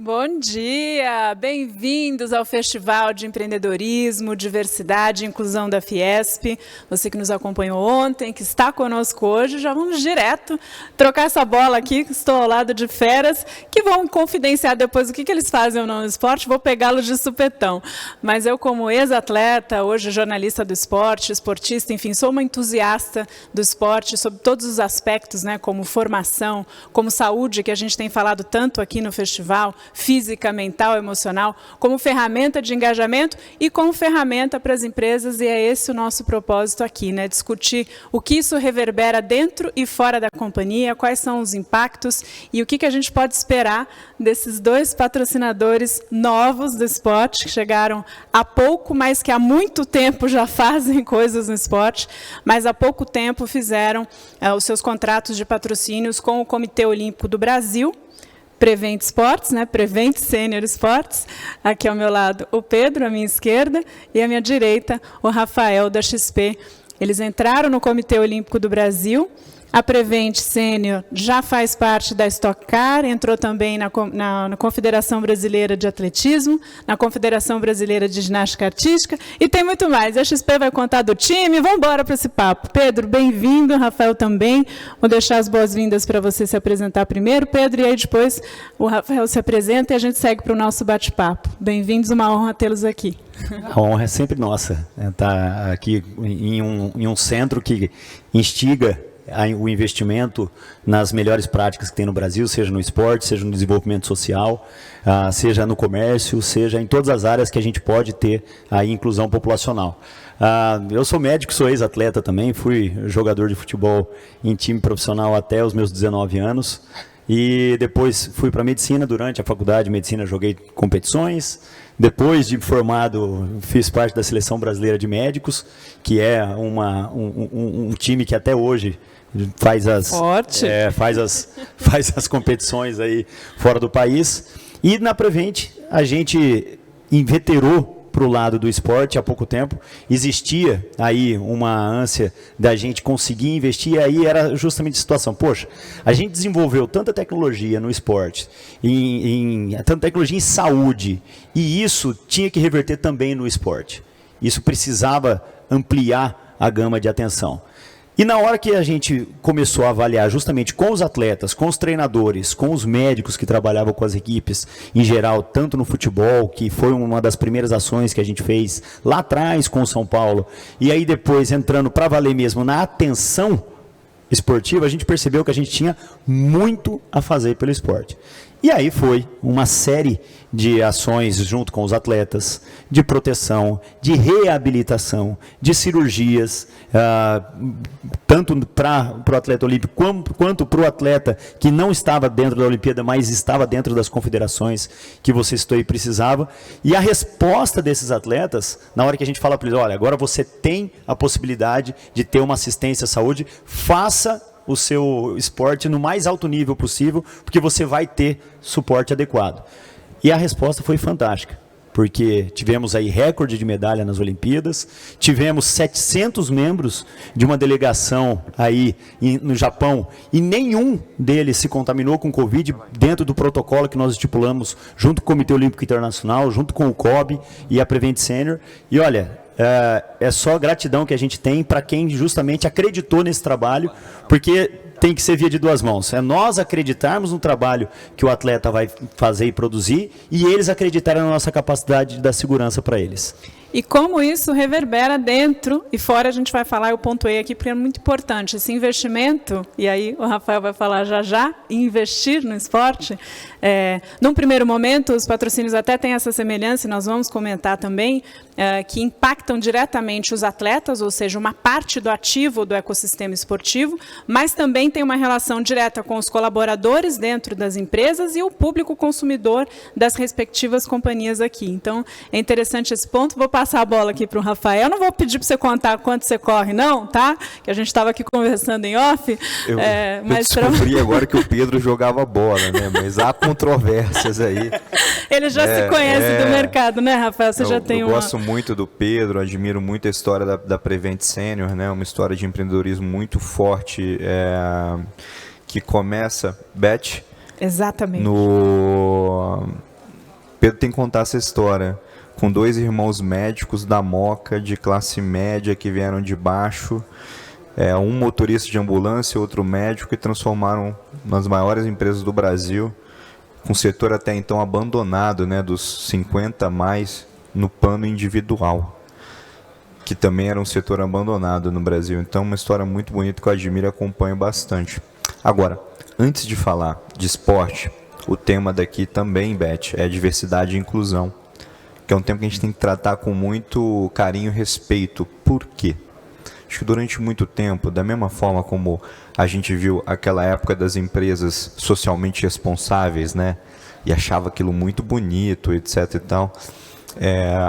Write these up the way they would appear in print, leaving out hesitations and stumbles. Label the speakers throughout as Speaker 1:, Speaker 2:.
Speaker 1: Bom dia! Bem-vindos ao Festival de Empreendedorismo, Diversidade e Inclusão da Fiesp. Você que nos acompanhou ontem, que está conosco hoje, já vamos direto trocar essa bola aqui, que estou ao lado de feras, que vão confidenciar depois o que eles fazem ou não no esporte, vou pegá-los de supetão. Mas eu, como ex-atleta, hoje jornalista do esporte, esportista, enfim, sou uma entusiasta do esporte, sobre todos os aspectos, né, como formação, como saúde, que a gente tem falado tanto aqui no festival, física, mental, emocional, como ferramenta de engajamento e como ferramenta para as empresas, e é esse o nosso propósito aqui, né? Discutir o que isso reverbera dentro e fora da companhia, quais são os impactos e o que a gente pode esperar desses dois patrocinadores novos do esporte, que chegaram há pouco, mas que há muito tempo já fazem coisas no esporte, mas há pouco tempo fizeram os seus contratos de patrocínios com o Comitê Olímpico do Brasil, Prevent Esportes, né? Prevent Senior Esportes, aqui ao meu lado o Pedro, à minha esquerda, e à minha direita o Rafael, da XP. Eles entraram no Comitê Olímpico do Brasil. A Prevent Sênior já faz parte da Stock Car, entrou também na Confederação Brasileira de Atletismo, na Confederação Brasileira de Ginástica Artística, e tem muito mais. A XP vai contar do time, vamos embora para esse papo. Pedro, bem-vindo, Rafael também. Vou deixar as boas-vindas para você se apresentar primeiro, Pedro, e aí depois o Rafael se apresenta e a gente segue para o nosso bate-papo. Bem-vindos, uma honra tê-los aqui.
Speaker 2: A honra é sempre nossa, estar aqui em um centro que instiga o investimento nas melhores práticas que tem no Brasil, seja no esporte, seja no desenvolvimento social, seja no comércio, seja em todas as áreas que a gente pode ter a inclusão populacional. Eu sou médico, sou ex-atleta também, fui jogador de futebol em time profissional até os meus 19 anos, e depois fui para medicina. Durante a faculdade de medicina joguei competições. Depois de formado, fiz parte da Seleção Brasileira de Médicos, que é um time que até hoje faz as competições aí fora do país. E na Prevent a gente inveterou para o lado do esporte há pouco tempo. Existia aí uma ânsia da gente conseguir investir, e aí era justamente a situação. Poxa, a gente desenvolveu tanta tecnologia no esporte, tanta tecnologia em saúde, e isso tinha que reverter também no esporte. Isso precisava ampliar a gama de atenção. E na hora que a gente começou a avaliar justamente com os atletas, com os treinadores, com os médicos que trabalhavam com as equipes em geral, tanto no futebol, que foi uma das primeiras ações que a gente fez lá atrás com o São Paulo, e aí depois entrando para valer mesmo na atenção esportiva, a gente percebeu que a gente tinha muito a fazer pelo esporte. E aí foi uma série de ações junto com os atletas, de proteção, de reabilitação, de cirurgias, tanto para o atleta olímpico quanto para o atleta que não estava dentro da Olimpíada, mas estava dentro das confederações que você citou e precisava. E a resposta desses atletas, na hora que a gente fala para eles, olha, agora você tem a possibilidade de ter uma assistência à saúde, faça o seu esporte no mais alto nível possível, porque você vai ter suporte adequado. E a resposta foi fantástica, porque tivemos aí recorde de medalha nas Olimpíadas, tivemos 700 membros de uma delegação aí no Japão, e nenhum deles se contaminou com Covid dentro do protocolo que nós estipulamos junto com o Comitê Olímpico Internacional, junto com o COB e a Prevent Senior. E olha, é só gratidão que a gente tem para quem justamente acreditou nesse trabalho, porque tem que ser via de duas mãos. É nós acreditarmos no trabalho que o atleta vai fazer e produzir, e eles acreditarem na nossa capacidade de dar segurança para eles.
Speaker 1: E como isso reverbera dentro e fora, a gente vai falar, eu pontuei aqui porque é muito importante, esse investimento, e aí o Rafael vai falar já, investir no esporte. Num primeiro momento, os patrocínios até têm essa semelhança, e nós vamos comentar também, que impactam diretamente os atletas, ou seja, uma parte do ativo do ecossistema esportivo, mas também tem uma relação direta com os colaboradores dentro das empresas e o público consumidor das respectivas companhias aqui. Então, é interessante esse ponto. Vou passar a bola aqui para o Rafael. Não vou pedir para você contar quanto você corre, não, tá? Que a gente estava aqui conversando em off.
Speaker 3: Eu descobri agora que o Pedro jogava bola, né? Mas há controvérsias aí.
Speaker 1: Ele já se conhece do mercado, né, Rafael? Você já tem
Speaker 3: Eu gosto muito do Pedro, admiro muito a história da Prevent Senior, né? Uma história de empreendedorismo muito forte, que começa, Beth,
Speaker 1: exatamente,
Speaker 3: Pedro tem que contar essa história, com 2 irmãos médicos da Moca, de classe média, que vieram de baixo, um motorista de ambulância, outro médico, e transformaram nas maiores empresas do Brasil, com o setor até então abandonado, né, dos 50 mais, no plano individual, que também era um setor abandonado no Brasil. Então, uma história muito bonita que eu admiro e acompanho bastante. Agora, antes de falar de esporte, o tema daqui também, Beth, é diversidade e inclusão, que é um tema que a gente tem que tratar com muito carinho e respeito. Por quê? Acho que durante muito tempo, da mesma forma como a gente viu aquela época das empresas socialmente responsáveis, né, e achava aquilo muito bonito, etc. e tal,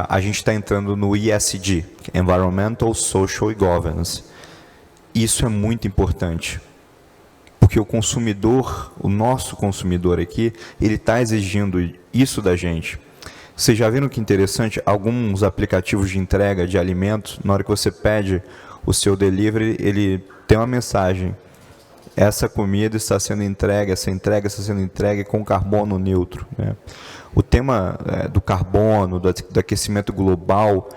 Speaker 3: a gente está entrando no ESG, Environmental, Social e Governance. Isso é muito importante, porque o consumidor, o nosso consumidor aqui, ele está exigindo isso da gente. Vocês já viram que interessante? Alguns aplicativos de entrega de alimentos, na hora que você pede o seu delivery, ele tem uma mensagem: essa comida está sendo entregue, essa entrega está sendo entregue com carbono neutro, né? O tema do carbono, do aquecimento global,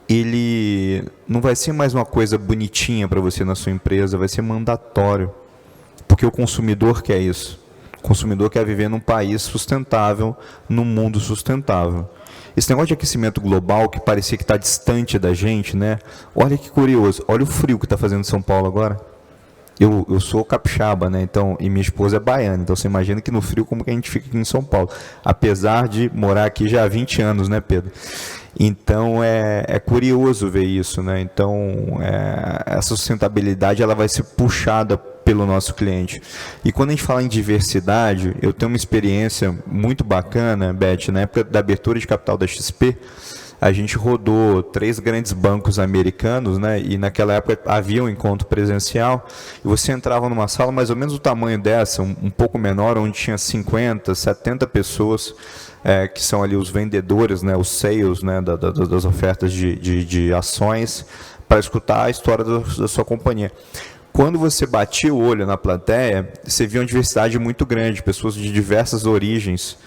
Speaker 3: ele não vai ser mais uma coisa bonitinha para você na sua empresa, vai ser mandatório, porque o consumidor quer isso. O consumidor quer viver num país sustentável, num mundo sustentável. Esse negócio de aquecimento global, que parecia que está distante da gente, né? Olha que curioso, olha o frio que está fazendo em São Paulo agora. Eu sou capixaba, né? Então, e minha esposa é baiana, então você imagina que no frio como que a gente fica aqui em São Paulo. Apesar de morar aqui já há 20 anos, né, Pedro? Então, é curioso ver isso, né? Então, essa sustentabilidade ela vai ser puxada pelo nosso cliente. E quando a gente fala em diversidade, eu tenho uma experiência muito bacana, Beth, na época da abertura de capital da XP, a gente rodou 3 grandes bancos americanos, né? E naquela época havia um encontro presencial, e você entrava numa sala mais ou menos do tamanho dessa, um pouco menor, onde tinha 50, 70 pessoas, que são ali os vendedores, né? Os sales, né? Das ofertas de ações, para escutar a história da sua companhia. Quando você batia o olho na plateia, você via uma diversidade muito grande, pessoas de diversas origens,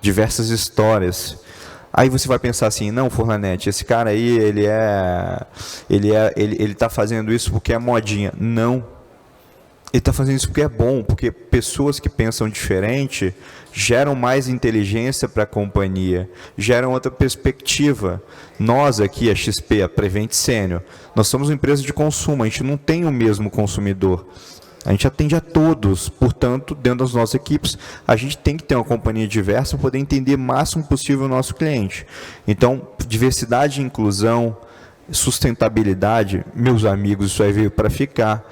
Speaker 3: diversas histórias. Aí você vai pensar assim: não, Forlanete, esse cara aí, ele está fazendo isso porque é modinha. Não. Ele está fazendo isso porque é bom, porque pessoas que pensam diferente geram mais inteligência para a companhia, geram outra perspectiva. Nós aqui, a XP, a Prevent Senior, nós somos uma empresa de consumo, a gente não tem o mesmo consumidor. A gente atende a todos, portanto, dentro das nossas equipes, a gente tem que ter uma companhia diversa para poder entender o máximo possível o nosso cliente. Então, diversidade e inclusão, sustentabilidade, meus amigos, isso aí veio para ficar.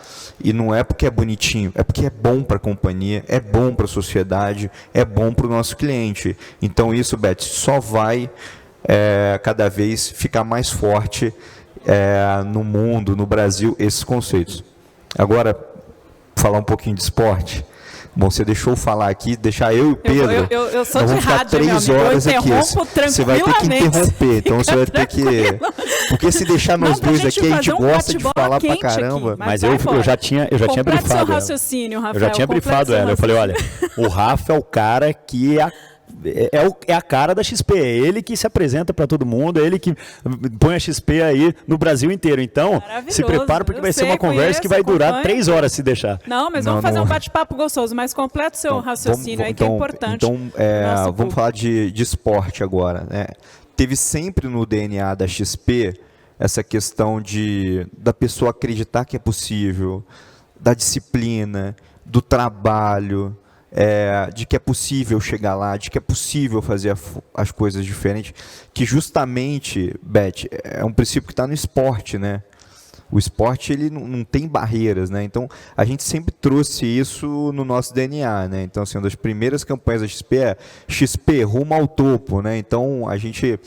Speaker 3: E não é porque é bonitinho, é porque é bom para a companhia, é bom para a sociedade, é bom para o nosso cliente. Então, isso, Beth, só vai cada vez ficar mais forte no mundo, no Brasil, esses conceitos. Agora, falar um pouquinho de esporte. Bom, você deixou falar aqui, deixar eu e o Pedro.
Speaker 1: Eu sou de
Speaker 3: vamos ficar
Speaker 1: rádio,
Speaker 3: 3 horas aqui. Você vai ter que interromper, então você vai ter que. Porque se deixar nós dois aqui, a gente gosta de falar pra caramba.
Speaker 1: Aqui,
Speaker 2: mas eu já tinha brifado ela.
Speaker 1: Rafael,
Speaker 2: Eu já tinha brifado ela. Eu falei: olha, o Rafa é o cara que é a cara da XP, é ele que se apresenta para todo mundo, é ele que põe a XP aí no Brasil inteiro. Então, se prepara, porque vai ser uma conversa que vai durar 3 horas se deixar.
Speaker 1: Não, mas vamos fazer um bate-papo gostoso, mas completa o seu raciocínio aí, que é importante.
Speaker 3: Então, vamos falar de esporte agora, né? Teve sempre no DNA da XP essa questão da pessoa acreditar que é possível, da disciplina, do trabalho, de que é possível chegar lá, de que é possível fazer as coisas diferentes, que justamente, Beth, é um princípio que está no esporte, né? O esporte, ele não tem barreiras, né? Então, a gente sempre trouxe isso no nosso DNA, né? Então, assim, uma das primeiras campanhas da XP é XP, rumo ao topo, né? Então, a gente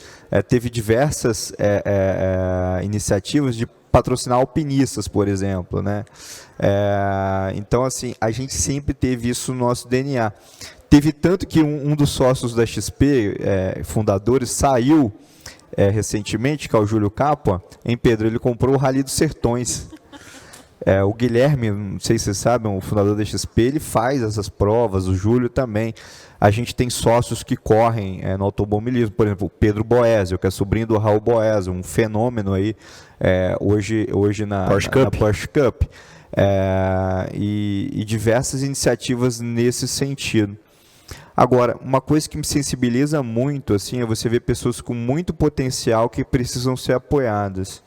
Speaker 3: teve diversas iniciativas de patrocinar alpinistas, por exemplo, né? Então, assim, a gente sempre teve isso no nosso DNA. Teve tanto que um dos sócios da XP, fundadores, saiu recentemente, que é o Júlio Capua, Pedro, ele comprou o Rally dos Sertões. O Guilherme, não sei se vocês sabem, o fundador da XP, ele faz essas provas, o Júlio também. A gente tem sócios que correm no automobilismo, por exemplo, o Pedro Boésio, que é sobrinho do Raul Boésio, um fenômeno aí hoje na Porsche Cup. E diversas iniciativas nesse sentido. Agora, uma coisa que me sensibiliza muito assim, é você ver pessoas com muito potencial que precisam ser apoiadas.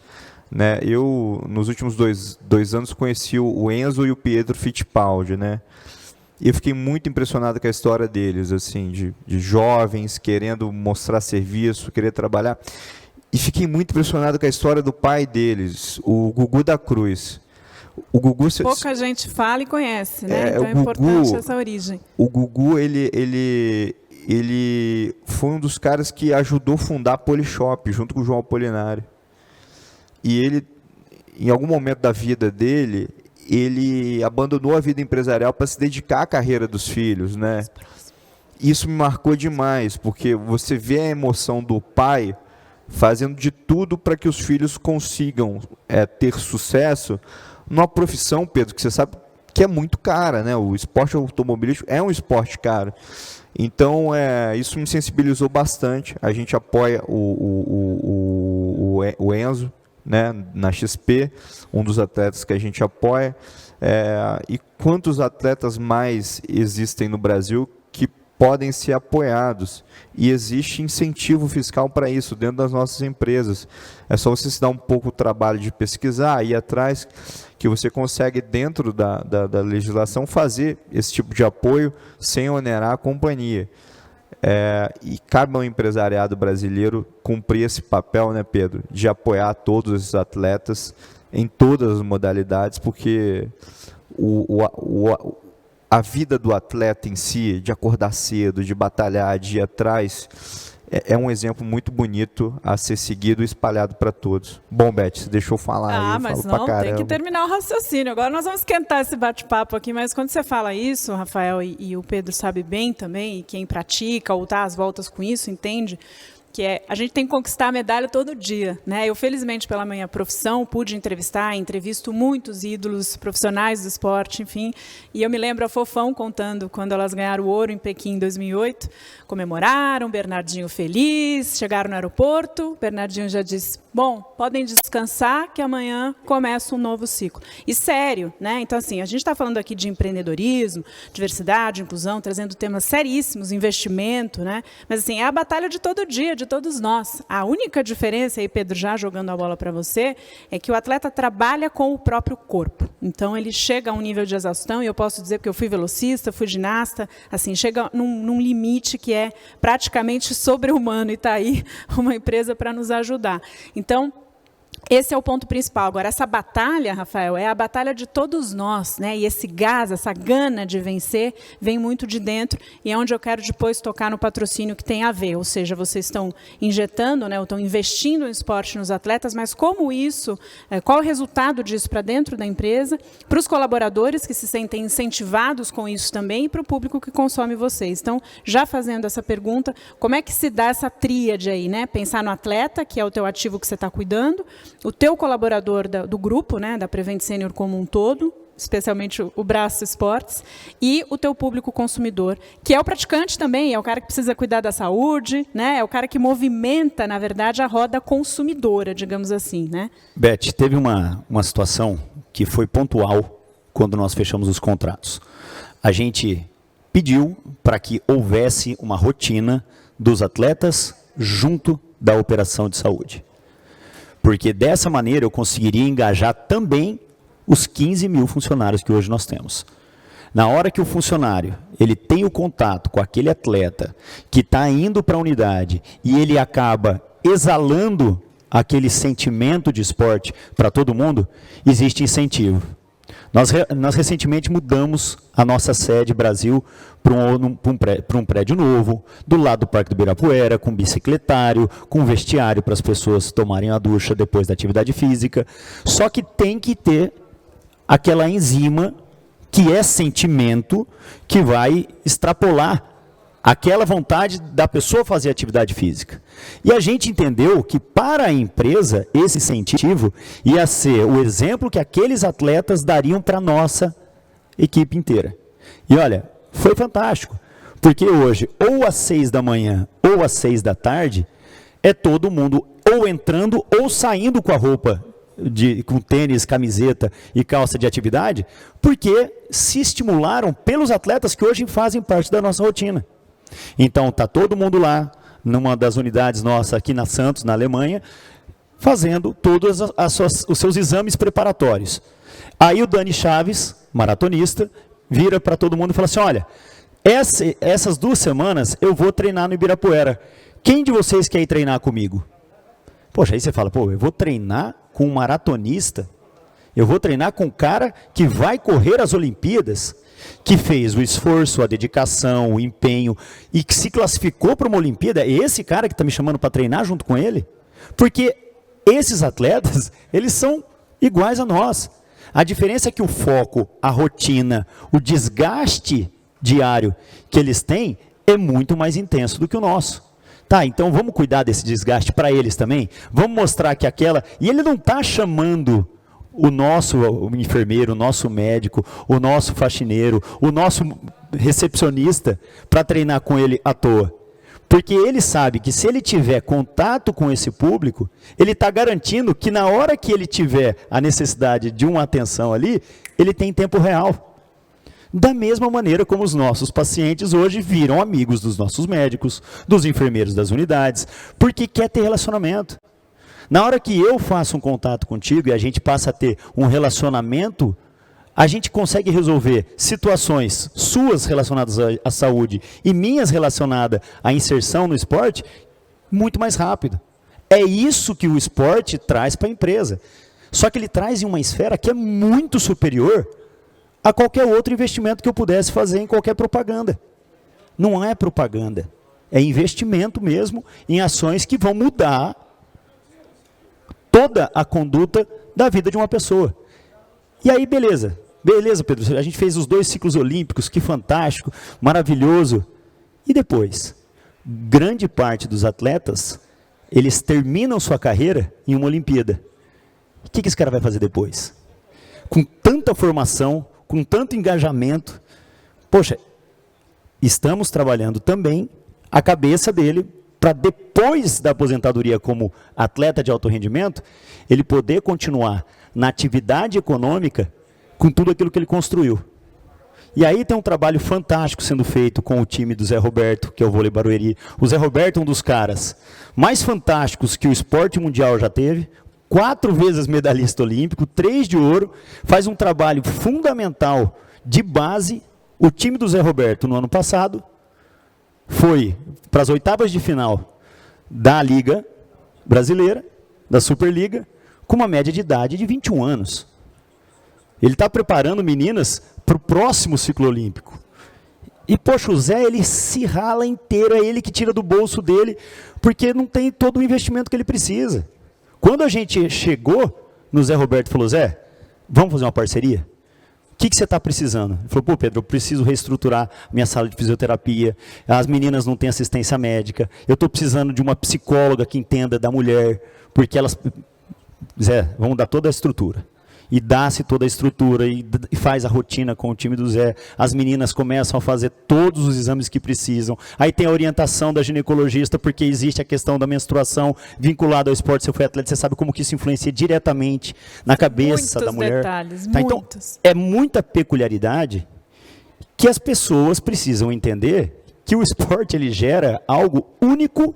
Speaker 3: Né? Eu, nos últimos dois anos, conheci o Enzo e o Pietro Fittipaldi, né? E eu fiquei muito impressionado com a história deles, assim, de jovens querendo mostrar serviço, querer trabalhar. E fiquei muito impressionado com a história do pai deles, o Gugu da Cruz. O Gugu,
Speaker 1: pouca gente fala e conhece, né? Então é importante essa origem.
Speaker 3: O Gugu, ele foi um dos caras que ajudou a fundar a Polishop, junto com o João Apolinário. E ele, em algum momento da vida dele, ele abandonou a vida empresarial para se dedicar à carreira dos filhos, né? Isso me marcou demais, porque você vê a emoção do pai fazendo de tudo para que os filhos consigam ter sucesso numa profissão, Pedro, que você sabe que é muito cara, né? O esporte automobilístico é um esporte caro. Então, isso me sensibilizou bastante. A gente apoia o Enzo, né, na XP, um dos atletas que a gente apoia. E quantos atletas mais existem no Brasil que podem ser apoiados? E existe incentivo fiscal para isso dentro das nossas empresas. É só você se dar um pouco o trabalho de pesquisar, ir atrás, que você consegue, dentro da legislação, fazer esse tipo de apoio sem onerar a companhia. E cabe ao empresariado brasileiro cumprir esse papel, né, Pedro, de apoiar todos esses atletas em todas as modalidades, porque a vida do atleta em si, de acordar cedo, de batalhar, de ir atrás, é um exemplo muito bonito a ser seguido e espalhado para todos. Bom, Beth, você deixou falar aí,
Speaker 1: mas
Speaker 3: falo
Speaker 1: não, tem que terminar o raciocínio. Agora nós vamos esquentar esse bate-papo aqui, mas quando você fala isso, Rafael, e o Pedro sabe bem também, e quem pratica ou dá as voltas com isso, entende, que a gente tem que conquistar a medalha todo dia, né? Eu, felizmente, pela minha profissão, pude entrevisto muitos ídolos profissionais do esporte, enfim, e eu me lembro a Fofão contando quando elas ganharam o ouro em Pequim em 2008, comemoraram, Bernardinho feliz, chegaram no aeroporto, Bernardinho já disse, bom, podem descansar que amanhã começa um novo ciclo. E sério, né? Então, assim, a gente está falando aqui de empreendedorismo, diversidade, inclusão, trazendo temas seríssimos, investimento, né? Mas, assim, é a batalha de todo dia, de todos nós. A única diferença, aí, Pedro, já jogando a bola para você, é que o atleta trabalha com o próprio corpo. Então, ele chega a um nível de exaustão, e eu posso dizer que eu fui velocista, fui ginasta, assim, chega num limite que é praticamente sobre-humano, e está aí uma empresa para nos ajudar. Então, esse é o ponto principal. Agora, essa batalha, Rafael, é a batalha de todos nós, né? E esse gás, essa gana de vencer, vem muito de dentro, e é onde eu quero depois tocar no patrocínio que tem a ver. Ou seja, vocês estão injetando, né, ou estão investindo em esporte nos atletas, mas como isso, qual é o resultado disso para dentro da empresa, para os colaboradores que se sentem incentivados com isso também, e para o público que consome vocês. Então, já fazendo essa pergunta, como é que se dá essa tríade aí, né? Pensar no atleta, que é o teu ativo que você está cuidando, o teu colaborador do grupo, né, da Prevent Senior como um todo, especialmente o braço esportes, e o teu público consumidor, que é o praticante também, é o cara que precisa cuidar da saúde, né, é o cara que movimenta, na verdade, a roda consumidora, digamos assim, né?
Speaker 2: Beth, teve uma situação que foi pontual quando nós fechamos os contratos. A gente pediu para que houvesse uma rotina dos atletas junto da operação de saúde. Porque dessa maneira eu conseguiria engajar também os 15 mil funcionários que hoje nós temos. Na hora que o funcionário ele tem o contato com aquele atleta que está indo para a unidade e ele acaba exalando aquele sentimento de esporte para todo mundo, existe incentivo. Nós recentemente mudamos a nossa sede Brasil para um prédio novo, do lado do Parque do Ibirapuera, com bicicletário, com vestiário para as pessoas tomarem a ducha depois da atividade física. Só que tem que ter aquela enzima que é sentimento que vai extrapolar aquela vontade da pessoa fazer atividade física. E a gente entendeu que para a empresa esse incentivo ia ser o exemplo que aqueles atletas dariam para a nossa equipe inteira. E olha, foi fantástico, porque hoje, ou às 6 da manhã, ou às 6 da tarde, é todo mundo ou entrando ou saindo com a roupa, com tênis, camiseta e calça de atividade, porque se estimularam pelos atletas que hoje fazem parte da nossa rotina. Então, está todo mundo lá, numa das unidades nossas aqui na Santos, na Alemanha, fazendo todos os seus exames preparatórios. Aí o Dani Chaves, maratonista, vira para todo mundo e fala assim, olha, essas 2 semanas eu vou treinar no Ibirapuera. Quem de vocês quer ir treinar comigo? Poxa, aí você fala, pô, eu vou treinar com um maratonista? Eu vou treinar com um cara que vai correr as Olimpíadas, que fez o esforço, a dedicação, o empenho e que se classificou para uma Olimpíada? É esse cara que está me chamando para treinar junto com ele? Porque esses atletas, eles são iguais a nós. A diferença é que o foco, a rotina, o desgaste diário que eles têm é muito mais intenso do que o nosso. Tá, então vamos cuidar desse desgaste para eles também? Vamos mostrar que aquela... E ele não está chamando o nosso enfermeiro, o nosso médico, o nosso faxineiro, o nosso recepcionista para treinar com ele à toa. Porque ele sabe que se ele tiver contato com esse público, ele está garantindo que na hora que ele tiver a necessidade de uma atenção ali, ele tem tempo real. Da mesma maneira como os nossos pacientes hoje viram amigos dos nossos médicos, dos enfermeiros das unidades, porque quer ter relacionamento. Na hora que eu faço um contato contigo e a gente passa a ter um relacionamento, a gente consegue resolver situações suas relacionadas à saúde e minhas relacionadas à inserção no esporte muito mais rápido. É isso que o esporte traz para a empresa. Só que ele traz em uma esfera que é muito superior a qualquer outro investimento que eu pudesse fazer em qualquer propaganda. Não é propaganda, é investimento mesmo em ações que vão mudar toda a conduta da vida de uma pessoa. E aí, beleza, Pedro, a gente fez os 2 ciclos olímpicos, que fantástico, maravilhoso. E depois? Grande parte dos atletas, eles terminam sua carreira em uma Olimpíada. O que esse cara vai fazer depois? Com tanta formação, com tanto engajamento, poxa, estamos trabalhando também a cabeça dele para depois da aposentadoria como atleta de alto rendimento, ele poder continuar na atividade econômica com tudo aquilo que ele construiu. E aí tem um trabalho fantástico sendo feito com o time do Zé Roberto, que é o vôlei Barueri. O Zé Roberto é um dos caras mais fantásticos que o esporte mundial já teve, 4 vezes medalhista olímpico, 3 de ouro, faz um trabalho fundamental de base. O time do Zé Roberto, no ano passado, foi para as 8ª de final da Liga Brasileira, da Superliga, com uma média de idade de 21 anos. Ele está preparando meninas para o próximo ciclo olímpico. E, poxa, o Zé, ele se rala inteiro, é ele que tira do bolso dele, porque não tem todo o investimento que ele precisa. Quando a gente chegou no Zé Roberto e falou, Zé, vamos fazer uma parceria? O que você está precisando? Ele falou, pô, Pedro, eu preciso reestruturar minha sala de fisioterapia, as meninas não têm assistência médica, eu estou precisando de uma psicóloga que entenda da mulher, porque elas... Zé, vamos dar toda a estrutura. E dá-se toda a estrutura e faz a rotina com o time do Zé. As meninas começam a fazer todos os exames que precisam. Aí tem a orientação da ginecologista, porque existe a questão da menstruação vinculada ao esporte. Se você foi atleta, você sabe como que isso influencia diretamente na cabeça da mulher.
Speaker 1: Detalhes,
Speaker 2: tá? Então, é muita peculiaridade que as pessoas precisam entender que o esporte ele gera algo único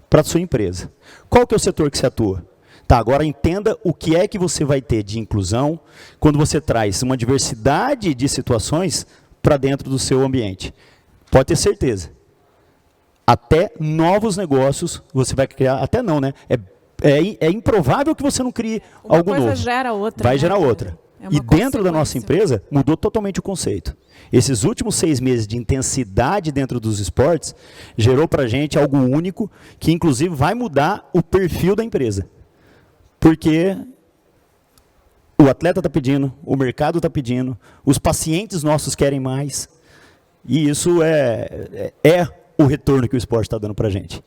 Speaker 2: para a sua empresa. Qual que é o setor que você atua? Tá, agora entenda o que é que você vai ter de inclusão quando você traz uma diversidade de situações para dentro do seu ambiente. Pode ter certeza. Até novos negócios você vai criar, até não, né? É improvável que você não crie algo novo.
Speaker 1: Uma coisa gera outra.
Speaker 2: Vai gerar outra. E dentro da nossa empresa, mudou totalmente o conceito. Esses últimos 6 meses de intensidade dentro dos esportes, gerou para a gente algo único, que inclusive vai mudar o perfil da empresa. Porque o atleta está pedindo, o mercado está pedindo, os pacientes nossos querem mais. E isso é o retorno que o esporte está dando para a gente.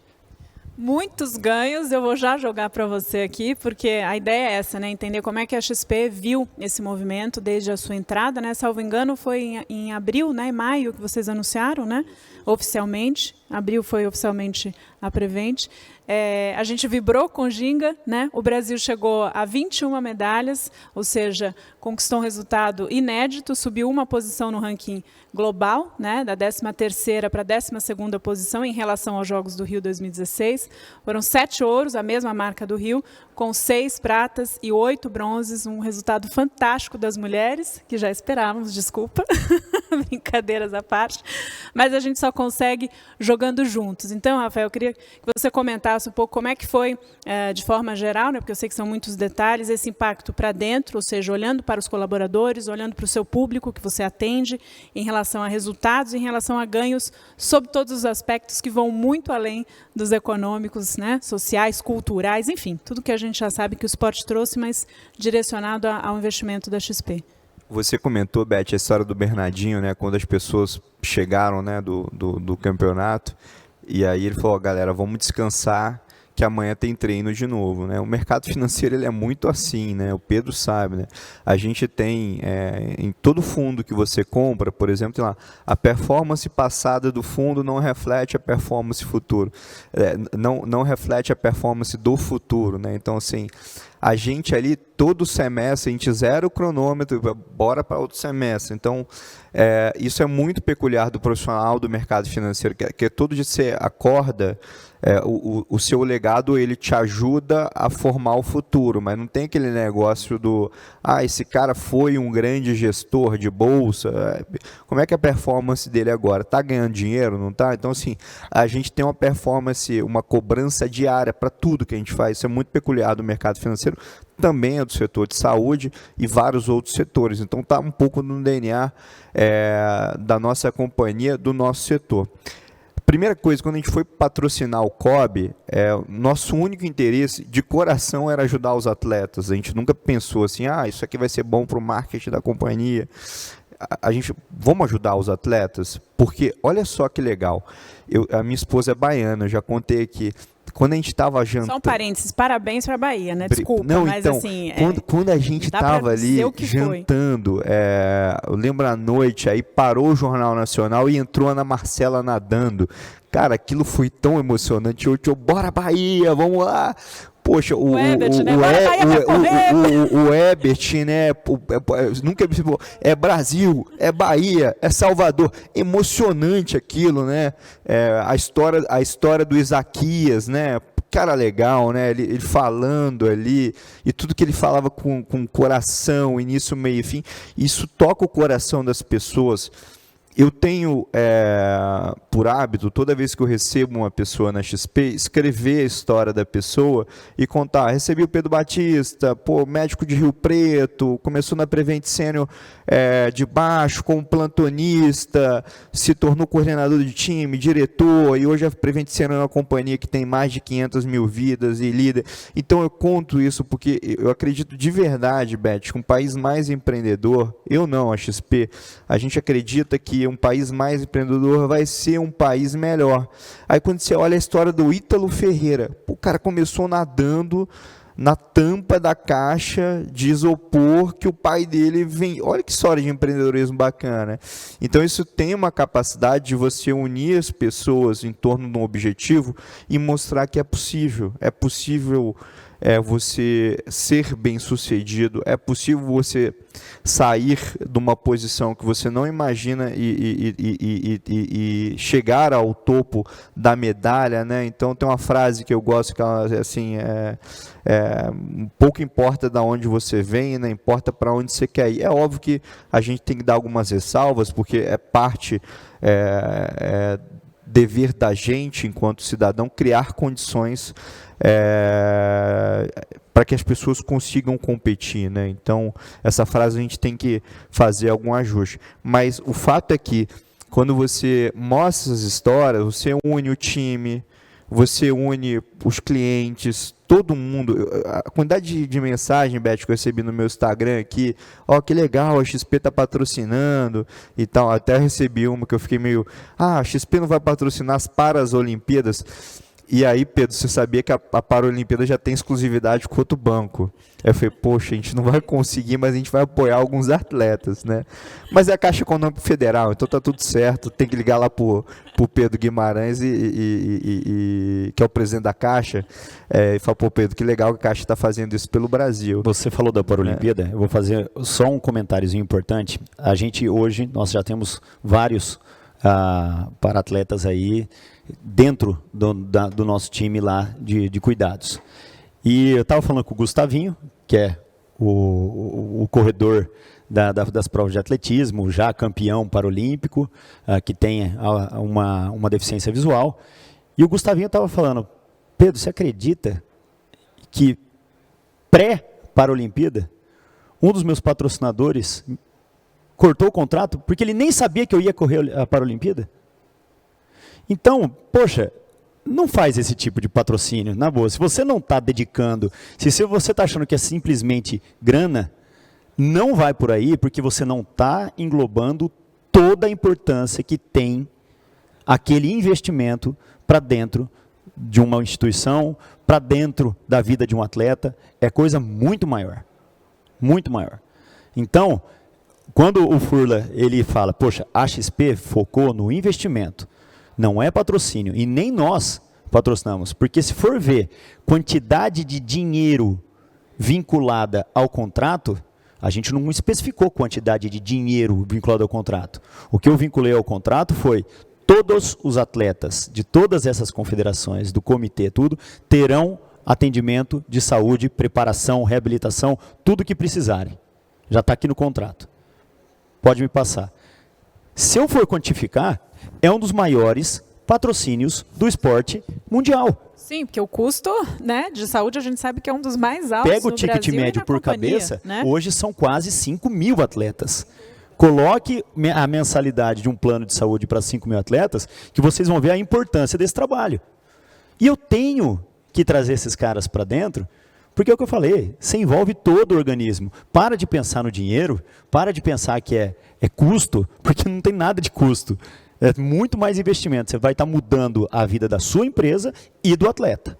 Speaker 1: Muitos ganhos, eu vou já jogar para você aqui, porque a ideia é essa, né? Entender como é que a XP viu esse movimento desde a sua entrada, né? Salvo engano, foi em abril, né? Em maio que vocês anunciaram, né? Oficialmente. Abril foi oficialmente a Prevent. A gente vibrou com Ginga, né? O Brasil chegou a 21 medalhas, ou seja, conquistou um resultado inédito, subiu uma posição no ranking global, né? Da 13ª para a 12ª posição em relação aos Jogos do Rio 2016. Foram 7 ouros, a mesma marca do Rio, com 6 pratas e 8 bronzes, um resultado fantástico das mulheres, que já esperávamos, desculpa, brincadeiras à parte, mas a gente só consegue jogando juntos. Então, Rafael, eu queria que você comentasse um pouco como é que foi, de forma geral, né, porque eu sei que são muitos detalhes, esse impacto para dentro, ou seja, olhando para os colaboradores, olhando para o seu público que você atende, em relação a resultados, em relação a ganhos, sob todos os aspectos que vão muito além dos econômicos, né, sociais, culturais, enfim, tudo que a gente já sabe que o esporte trouxe, mas direcionado ao investimento da XP.
Speaker 3: Você comentou, Beth, a história do Bernardinho, né, quando as pessoas chegaram, né, do campeonato, e aí ele falou, galera, vamos descansar, que amanhã tem treino de novo, né? O mercado financeiro ele é muito assim, né? O Pedro sabe, né? A gente tem em todo fundo que você compra, por exemplo, tem lá, a performance passada do fundo não reflete a performance futuro, não reflete a performance do futuro, né? Então, assim, a gente ali, todo semestre, a gente zera o cronômetro, bora para outro semestre. Então, isso é muito peculiar do profissional do mercado financeiro, que todo dia você acorda, o seu legado ele te ajuda a formar o futuro, mas não tem aquele negócio do esse cara foi um grande gestor de bolsa, como é que é a performance dele agora? Está ganhando dinheiro, não está? Então, assim, a gente tem uma performance, uma cobrança diária para tudo que a gente faz, isso é muito peculiar do mercado financeiro, também é do setor de saúde e vários outros setores, então está um pouco no DNA da nossa companhia, do nosso setor. Primeira coisa, quando a gente foi patrocinar o COB, nosso único interesse de coração era ajudar os atletas. A gente nunca pensou assim, isso aqui vai ser bom para o marketing da companhia. Vamos ajudar os atletas? Porque olha só que legal, a minha esposa é baiana, eu já contei aqui. Quando a gente estava jantando...
Speaker 1: Só um parênteses, parabéns para a Bahia, né? Desculpa,
Speaker 3: não,
Speaker 1: mas
Speaker 3: então,
Speaker 1: assim...
Speaker 3: Quando a gente estava ali jantando, eu lembro à noite, aí parou o Jornal Nacional e entrou a Ana Marcela nadando. Cara, aquilo foi tão emocionante. Eu bora Bahia, vamos lá! Poxa, o Ebert, né? Nunca é Brasil, é Bahia, é Salvador. Emocionante aquilo, né? A história do Isaquias, né? Cara legal, né? Ele falando ali, e tudo que ele falava com coração, início, meio e fim, isso toca o coração das pessoas. Eu tenho por hábito, toda vez que eu recebo uma pessoa na XP, escrever a história da pessoa e contar. Recebi o Pedro Batista, médico de Rio Preto, começou na Prevent Sênior de baixo, como plantonista, se tornou coordenador de time, diretor, e hoje a Prevent Sênior é uma companhia que tem mais de 500 mil vidas e líder. Então eu conto isso porque eu acredito de verdade, Beth, que um país mais empreendedor, a XP, a gente acredita que um país mais empreendedor vai ser um país melhor. Aí quando você olha a história do Ítalo Ferreira, o cara começou nadando na tampa da caixa de isopor que o pai dele vem. Olha que história de empreendedorismo bacana. Então isso tem uma capacidade de você unir as pessoas em torno de um objetivo e mostrar que é possível. É possível você ser bem-sucedido, é possível você sair de uma posição que você não imagina e chegar ao topo da medalha, né? Então tem uma frase que eu gosto que é assim, pouco importa de onde você vem, né? Importa para onde você quer ir. É óbvio que a gente tem que dar algumas ressalvas, porque é parte dever da gente, enquanto cidadão, criar condições para que as pessoas consigam competir, né? Então, essa frase a gente tem que fazer algum ajuste. Mas o fato é que, quando você mostra essas histórias, você une o time, você une os clientes, todo mundo. A quantidade de mensagem, Beth, que eu recebi no meu Instagram aqui, que legal, a XP está patrocinando e tal. Até recebi uma que eu fiquei meio, a XP não vai patrocinar para as Olimpíadas. E aí, Pedro, você sabia que a Paralimpíada já tem exclusividade com outro banco. Eu falei, poxa, a gente não vai conseguir, mas a gente vai apoiar alguns atletas, né? Mas é a Caixa Econômica Federal, então tá tudo certo. Tem que ligar lá pro Pedro Guimarães, que é o presidente da Caixa, e falar, pô, Pedro, que legal que a Caixa está fazendo isso pelo Brasil.
Speaker 2: Você falou da Paralimpíada, eu vou fazer só um comentáriozinho importante. A gente hoje, nós já temos vários para-atletas aí, dentro do nosso time lá de cuidados. E eu estava falando com o Gustavinho, que é o corredor das provas de atletismo, já campeão paralímpico, que tem uma deficiência visual. E o Gustavinho estava falando, Pedro, você acredita que pré-Paralimpíada, um dos meus patrocinadores cortou o contrato porque ele nem sabia que eu ia correr a Paralimpíada? Então, poxa, não faz esse tipo de patrocínio, na boa. Se você não está dedicando, se você está achando que é simplesmente grana, não vai por aí, porque você não está englobando toda a importância que tem aquele investimento para dentro de uma instituição, para dentro da vida de um atleta, é coisa muito maior. Muito maior. Então, quando o Furla ele fala, poxa, a XP focou no investimento, não é patrocínio, e nem nós patrocinamos, porque se for ver quantidade de dinheiro vinculada ao contrato, a gente não especificou quantidade de dinheiro vinculado ao contrato. O que eu vinculei ao contrato foi todos os atletas de todas essas confederações, do comitê, tudo, terão atendimento de saúde, preparação, reabilitação, tudo que precisarem. Já está aqui no contrato. Pode me passar. Se eu for quantificar, é um dos maiores patrocínios do esporte mundial.
Speaker 1: Sim, porque o custo, né, de saúde a gente sabe que é um dos mais altos.
Speaker 2: Pega o ticket médio por cabeça, né? Hoje são quase 5 mil atletas. Coloque a mensalidade de um plano de saúde para 5 mil atletas, que vocês vão ver a importância desse trabalho. E eu tenho que trazer esses caras para dentro, porque é o que eu falei, você envolve todo o organismo. Para de pensar no dinheiro, para de pensar que é custo, porque não tem nada de custo. É muito mais investimento. Você vai estar mudando a vida da sua empresa e do atleta.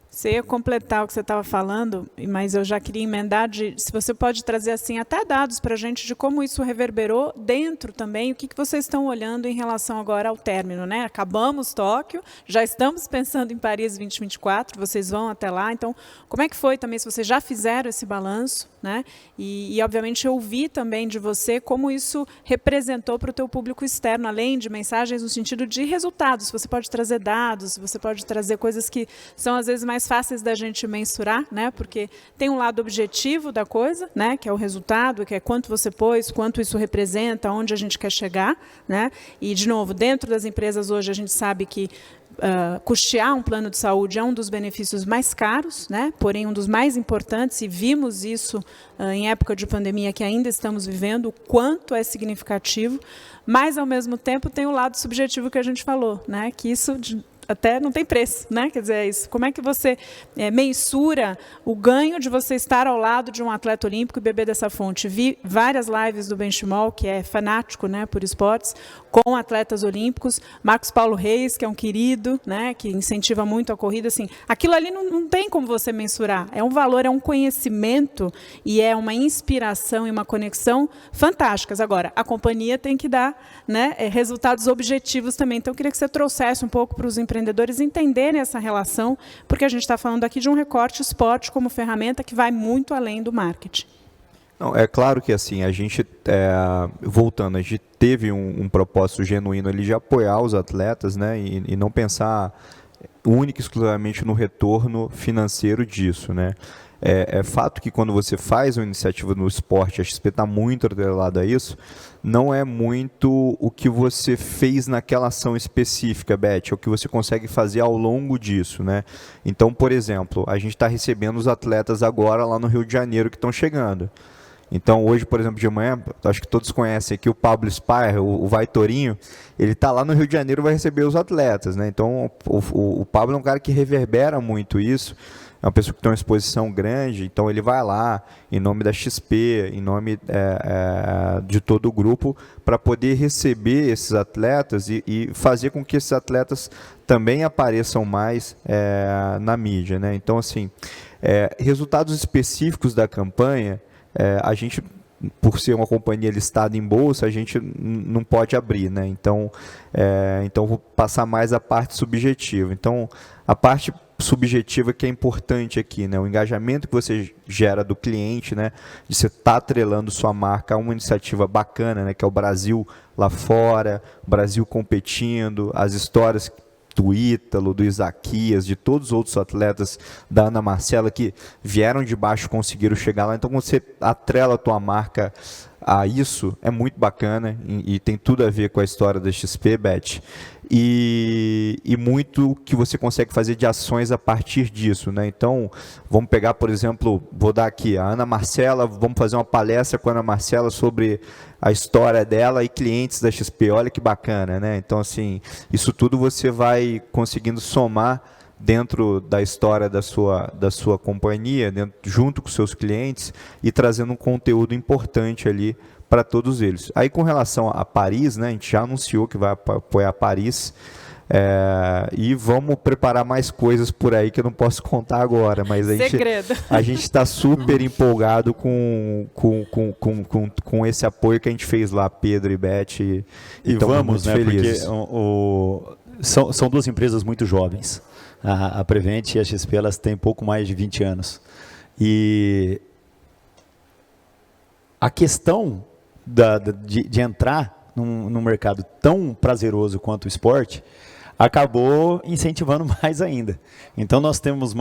Speaker 1: Você ia completar o que você estava falando, mas eu já queria emendar, se você pode trazer assim até dados para a gente de como isso reverberou dentro também, o que vocês estão olhando em relação agora ao término, né? Acabamos Tóquio, já estamos pensando em Paris 2024, vocês vão até lá, então como é que foi também, se vocês já fizeram esse balanço, né? E obviamente eu ouvi também de você como isso representou para o teu público externo, além de mensagens no sentido de resultados, você pode trazer dados, você pode trazer coisas que são às vezes mais fáceis da gente mensurar, né? Porque tem um lado objetivo da coisa, né? Que é o resultado, que é quanto você pôs, quanto isso representa, onde a gente quer chegar, né? E, de novo, dentro das empresas hoje a gente sabe que custear um plano de saúde é um dos benefícios mais caros, né? Porém um dos mais importantes, e vimos isso em época de pandemia que ainda estamos vivendo, o quanto é significativo, mas ao mesmo tempo tem o lado subjetivo que a gente falou, né? Que isso até não tem preço, né? Quer dizer, é isso. Como é que você mensura o ganho de você estar ao lado de um atleta olímpico e beber dessa fonte? Vi várias lives do Benchimol, que é fanático, né, por esportes, com atletas olímpicos, Marcos Paulo Reis, que é um querido, né, que incentiva muito a corrida, assim, aquilo ali não tem como você mensurar, é um valor, é um conhecimento e é uma inspiração e uma conexão fantásticas. Agora, a companhia tem que dar, né, resultados objetivos também, então eu queria que você trouxesse um pouco para os empreendedores entenderem essa relação, porque a gente está falando aqui de um recorte esporte como ferramenta que vai muito além do marketing.
Speaker 3: Não, é claro que assim, a gente, voltando, a gente teve um propósito genuíno ali de apoiar os atletas, né, e não pensar única e exclusivamente no retorno financeiro disso, né. É fato que quando você faz uma iniciativa no esporte, a XP está muito atrelada a isso, não é muito o que você fez naquela ação específica, Beth, é o que você consegue fazer ao longo disso, né? Então, por exemplo, a gente está recebendo os atletas agora lá no Rio de Janeiro que estão chegando. Então, hoje, por exemplo, de manhã, acho que todos conhecem aqui o Pablo Spire, o Vaitorinho, ele está lá no Rio de Janeiro e vai receber os atletas, né? Então, o Pablo é um cara que reverbera muito isso, é uma pessoa que tem uma exposição grande, então ele vai lá em nome da XP, em nome de todo o grupo, para poder receber esses atletas e fazer com que esses atletas também apareçam mais na mídia, né? Então, assim, resultados específicos da campanha, a gente, por ser uma companhia listada em bolsa, a gente não pode abrir, né? Então vou passar mais a parte subjetiva. Então, a parte subjetiva que é importante aqui, né? O engajamento que você gera do cliente, né? De você estar atrelando sua marca a uma iniciativa bacana, né? Que é o Brasil lá fora, o Brasil competindo, as histórias do Ítalo, do Isaquias, de todos os outros atletas, da Ana Marcela, que vieram de baixo e conseguiram chegar lá. Então, quando você atrela a tua marca a isso, é muito bacana e tem tudo a ver com a história da XP, Beth. E muito que você consegue fazer de ações a partir disso, né? Então, vamos pegar, por exemplo, vou dar aqui a Ana Marcela, vamos fazer uma palestra com a Ana Marcela sobre a história dela e clientes da XP. Olha que bacana, né? Então, assim, isso tudo você vai conseguindo somar dentro da história da sua companhia, junto com seus clientes e trazendo um conteúdo importante ali para todos eles. Aí, com relação a Paris, né, a gente já anunciou que vai apoiar Paris, e vamos preparar mais coisas por aí que eu não posso contar agora, mas a gente está super empolgado com esse apoio que a gente fez lá, Pedro e Beth, e
Speaker 2: vamos, né,
Speaker 3: felizes.
Speaker 2: Porque são duas empresas muito jovens. A Prevent e a XP, elas têm pouco mais de 20 anos. E a questão de entrar num mercado tão prazeroso quanto o esporte acabou incentivando mais ainda. Então, nós temos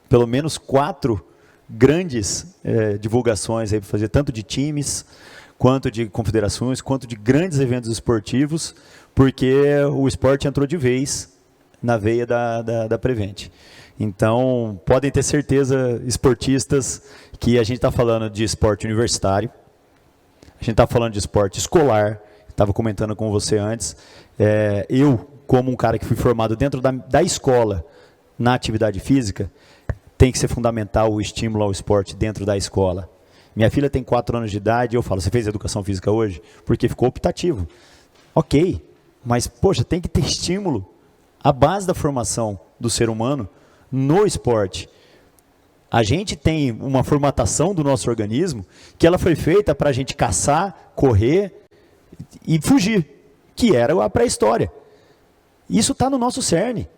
Speaker 2: pelo menos 4 grandes divulgações para fazer, tanto de times, quanto de confederações, quanto de grandes eventos esportivos, porque o esporte entrou de vez na veia da Prevent. Então, podem ter certeza, esportistas, que a gente está falando de esporte universitário, a gente está falando de esporte escolar, estava comentando com você antes, eu, como um cara que fui formado dentro da escola, na atividade física, tem que ser fundamental o estímulo ao esporte dentro da escola. Minha filha tem 4 anos de idade, eu falo, você fez educação física hoje? Porque ficou optativo. Ok, mas, poxa, tem que ter estímulo. A base da formação do ser humano no esporte. A gente tem uma formatação do nosso organismo que ela foi feita para a gente caçar, correr e fugir, que era a pré-história. Isso está no nosso cerne.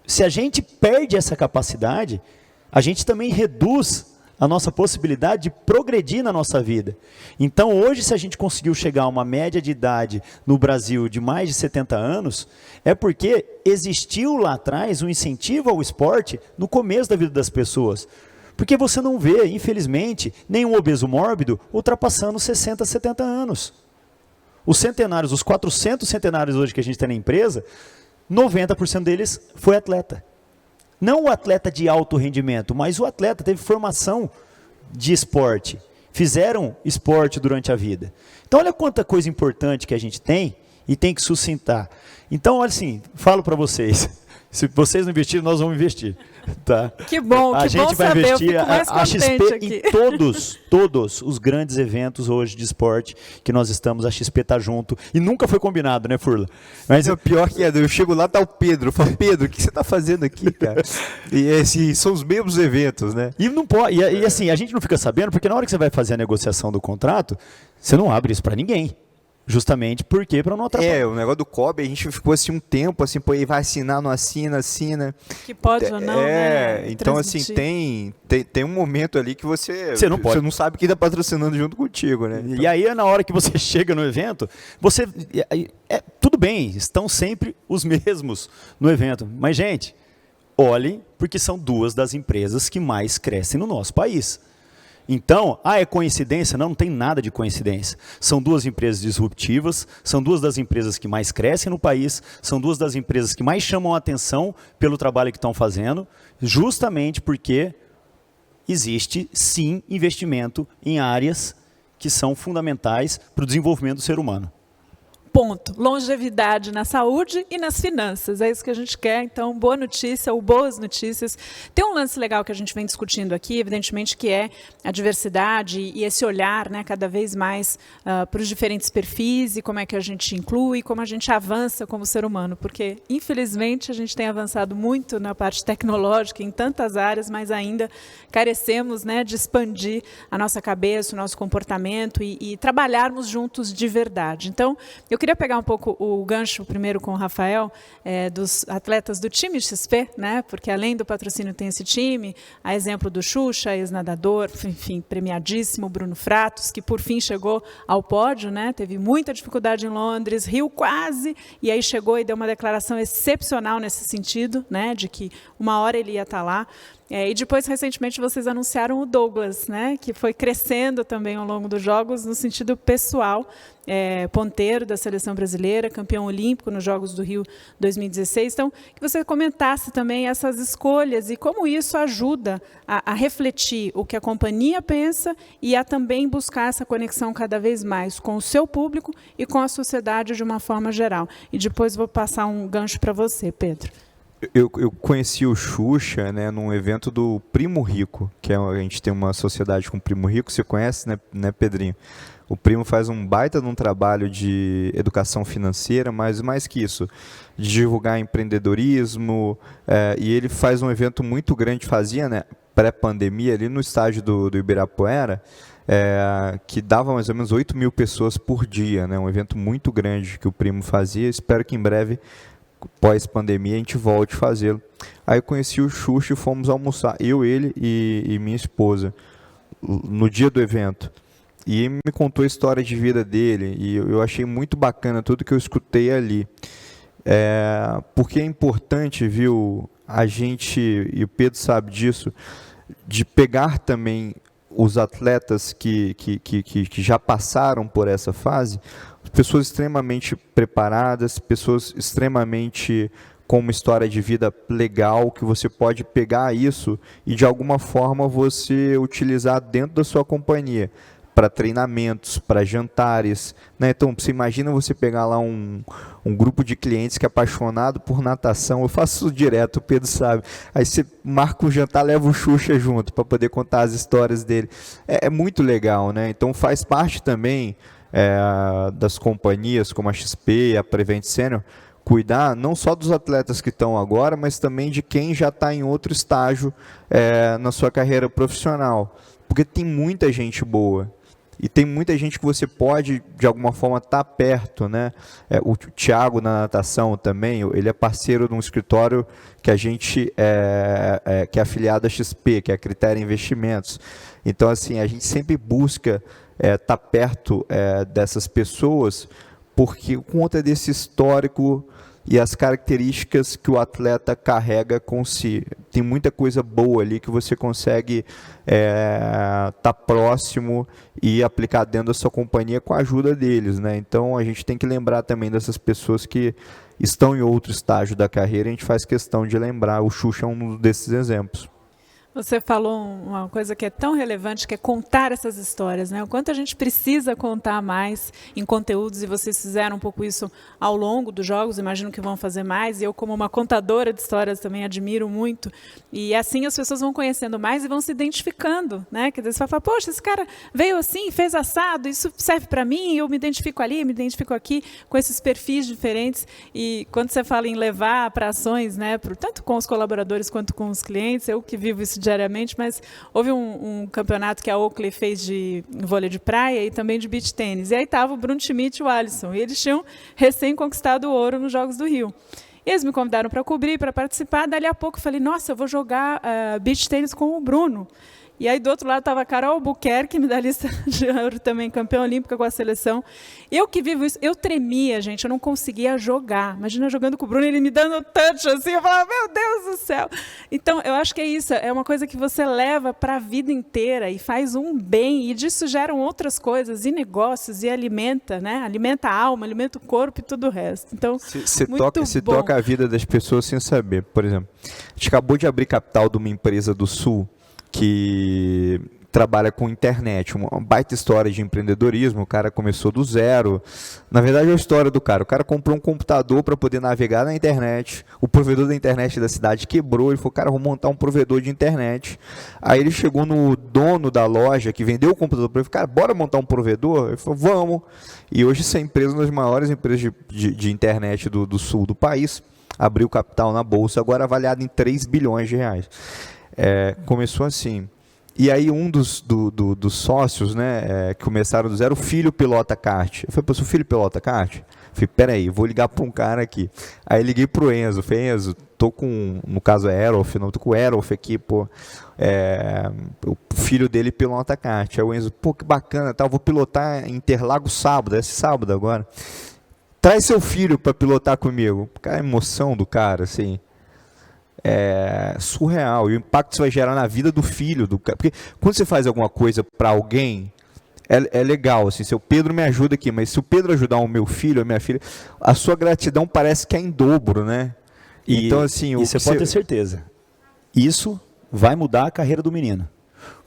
Speaker 2: Se a gente perde essa capacidade, a gente também reduz a nossa possibilidade de progredir na nossa vida. Então, hoje, se a gente conseguiu chegar a uma média de idade no Brasil de mais de 70 anos, é porque existiu lá atrás um incentivo ao esporte no começo da vida das pessoas. Porque você não vê, infelizmente, nenhum obeso mórbido ultrapassando 60, 70 anos. Os centenários, os 400 centenários hoje que a gente tem na empresa, 90% deles foi atleta. Não o atleta de alto rendimento, mas o atleta teve formação de esporte. Fizeram esporte durante a vida. Então, olha quanta coisa importante que a gente tem e tem que sustentar. Então, olha assim, falo para vocês, se vocês não investirem, nós vamos investir. Tá?
Speaker 1: Que bom,
Speaker 2: a gente vai
Speaker 1: saber,
Speaker 2: investir a XP
Speaker 1: aqui.
Speaker 2: em todos os grandes eventos hoje de esporte que nós estamos, a XP está junto. E nunca foi combinado, né, Furla?
Speaker 3: Mas o pior que eu chego lá, tá o Pedro. Eu falo, Pedro, o que você está fazendo aqui, cara? E são os mesmos eventos, né?
Speaker 2: E não pode, e assim, a gente não fica sabendo, porque na hora que você vai fazer a negociação do contrato, você não abre isso para ninguém. Justamente porque para não atrapalhar.
Speaker 3: O negócio do COB, a gente ficou assim um tempo, assim, pô, vai assinar, não assina.
Speaker 1: Que pode ou não, né?
Speaker 3: Então assim, tem um momento ali que você
Speaker 2: não pode.
Speaker 3: Você não sabe quem está patrocinando junto contigo, né?
Speaker 2: Então... E aí, na hora que você chega no evento, tudo bem, estão sempre os mesmos no evento. Mas, gente, olhem, porque são 2 das empresas que mais crescem no nosso país. Então, é coincidência? Não tem nada de coincidência. São 2 empresas disruptivas, são 2 das empresas que mais crescem no país, são 2 das empresas que mais chamam a atenção pelo trabalho que estão fazendo, justamente porque existe sim investimento em áreas que são fundamentais para o desenvolvimento do ser humano.
Speaker 1: Ponto. Longevidade na saúde e nas finanças. É isso que a gente quer. Então, boa notícia ou boas notícias. Tem um lance legal que a gente vem discutindo aqui, evidentemente, que é a diversidade e esse olhar, né, cada vez mais para os diferentes perfis e como é que a gente inclui, como a gente avança como ser humano. Porque, infelizmente, a gente tem avançado muito na parte tecnológica em tantas áreas, mas ainda carecemos, né, de expandir a nossa cabeça, o nosso comportamento e trabalharmos juntos de verdade. Então, eu queria pegar um pouco o gancho primeiro com o Rafael, dos atletas do time XP, né? Porque além do patrocínio tem esse time, a exemplo do Xuxa, ex-nadador, enfim, premiadíssimo, Bruno Fratos, que por fim chegou ao pódio, né? Teve muita dificuldade em Londres, riu quase, e aí chegou e deu uma declaração excepcional nesse sentido, né? De que uma hora ele ia estar lá. E depois, recentemente, vocês anunciaram o Douglas, né, que foi crescendo também ao longo dos Jogos, no sentido pessoal, ponteiro da seleção brasileira, campeão olímpico nos Jogos do Rio 2016. Então, que você comentasse também essas escolhas e como isso ajuda a refletir o que a companhia pensa e a também buscar essa conexão cada vez mais com o seu público e com a sociedade de uma forma geral. E depois vou passar um gancho para você, Pedro.
Speaker 3: Eu conheci o Xuxa, né, num evento do Primo Rico, que a gente tem uma sociedade com o Primo Rico, você conhece, né, Pedrinho? O Primo faz um baita de um trabalho de educação financeira, mas mais que isso, de divulgar empreendedorismo, e ele faz um evento muito grande, fazia, né, pré-pandemia, ali no estádio do Ibirapuera, que dava mais ou menos 8 mil pessoas por dia, né, um evento muito grande que o Primo fazia. Espero que em breve, pós-pandemia, a gente volte a fazê-lo. Aí eu conheci o Xuxa e fomos almoçar, eu, ele e minha esposa, no dia do evento. E ele me contou a história de vida dele, e eu achei muito bacana tudo que eu escutei ali. Porque é importante, viu, a gente, e o Pedro sabe disso, de pegar também os atletas que já passaram por essa fase, pessoas extremamente preparadas, pessoas extremamente com uma história de vida legal, que você pode pegar isso e de alguma forma você utilizar dentro da sua companhia, para treinamentos, para jantares, né? Então, você imagina você pegar lá um grupo de clientes que é apaixonado por natação, eu faço isso direto, o Pedro sabe, aí você marca um jantar, leva o Xuxa junto, para poder contar as histórias dele, é muito legal, né? Então faz parte também das companhias como a XP, a Prevent Senior, cuidar não só dos atletas que estão agora, mas também de quem já está em outro estágio na sua carreira profissional, porque tem muita gente boa. E tem muita gente que você pode, de alguma forma, estar perto, né? O Thiago, na natação também, ele é parceiro de um escritório que a gente que é afiliado à XP, que é a Critério Investimentos. Então, assim, a gente sempre busca estar perto dessas pessoas, porque por conta desse histórico e as características que o atleta carrega com si. Tem muita coisa boa ali que você consegue estar próximo e aplicar dentro da sua companhia com a ajuda deles, né? Então a gente tem que lembrar também dessas pessoas que estão em outro estágio da carreira, a gente faz questão de lembrar. O Xuxa é um desses exemplos.
Speaker 1: Você falou uma coisa que é tão relevante, que é contar essas histórias, né? O quanto a gente precisa contar mais em conteúdos, e vocês fizeram um pouco isso ao longo dos Jogos, imagino que vão fazer mais, e eu, como uma contadora de histórias, também admiro muito. E assim as pessoas vão conhecendo mais e vão se identificando, né? Quer dizer, você vai falar, poxa, esse cara veio assim, fez assado, isso serve para mim, eu me identifico ali, me identifico aqui, com esses perfis diferentes. E quando você fala em levar para ações, né, tanto com os colaboradores quanto com os clientes, eu que vivo isso diariamente, mas houve um campeonato que a Oakley fez de vôlei de praia e também de beach tênis. E aí estava o Bruno Schmidt e o Alisson. E eles tinham recém conquistado o ouro nos Jogos do Rio. E eles me convidaram para cobrir, para participar. Dali a pouco eu falei, nossa, eu vou jogar beach tênis com o Bruno. E aí, do outro lado, estava a Carol Albuquerque, medalhista de ouro também, campeã olímpica com a seleção. Eu que vivo isso, eu tremia, gente, eu não conseguia jogar. Imagina jogando com o Bruno, ele me dando touch, assim, eu falava, meu Deus do céu. Então, eu acho que é isso, é uma coisa que você leva para a vida inteira e faz um bem, e disso geram outras coisas, e negócios, e alimenta, né? Alimenta a alma, alimenta o corpo e tudo o resto. Então,
Speaker 3: você toca a vida das pessoas sem saber. Por exemplo, a gente acabou de abrir capital de uma empresa do Sul, que trabalha com internet, uma baita história de empreendedorismo. O cara começou do zero. Na verdade, é a história do cara. O cara comprou um computador para poder navegar na internet. O provedor da internet da cidade quebrou. Ele falou, cara, vou montar um provedor de internet. Aí ele chegou no dono da loja que vendeu o computador para ele, cara, bora montar um provedor? Ele falou, vamos. E hoje essa empresa é uma das maiores empresas de internet do sul do país. Abriu capital na bolsa, agora avaliado em 3 bilhões de reais. Começou assim. E aí um dos sócios, né, que começaram do zero, o filho pilota kart. Eu falei, pô, seu filho pilota kart? Eu falei, peraí, vou ligar para um cara aqui. Aí liguei pro Enzo, falei, Enzo, tô com, no caso é Aerof, não, tô com o Aerof aqui, pô, o filho dele pilota kart. Aí o Enzo, pô, que bacana, tá, eu vou pilotar em Interlagos sábado, esse sábado agora. Traz seu filho para pilotar comigo. Cara, a emoção do cara, assim, é surreal. E o impacto que isso vai gerar na vida do filho do cara. Porque quando você faz alguma coisa para alguém, é legal. Assim, se o Pedro me ajuda aqui, mas se o Pedro ajudar o meu filho, a minha filha, a sua gratidão parece que é em dobro, né? Então, assim,
Speaker 2: e você pode ter certeza. Isso vai mudar a carreira do menino.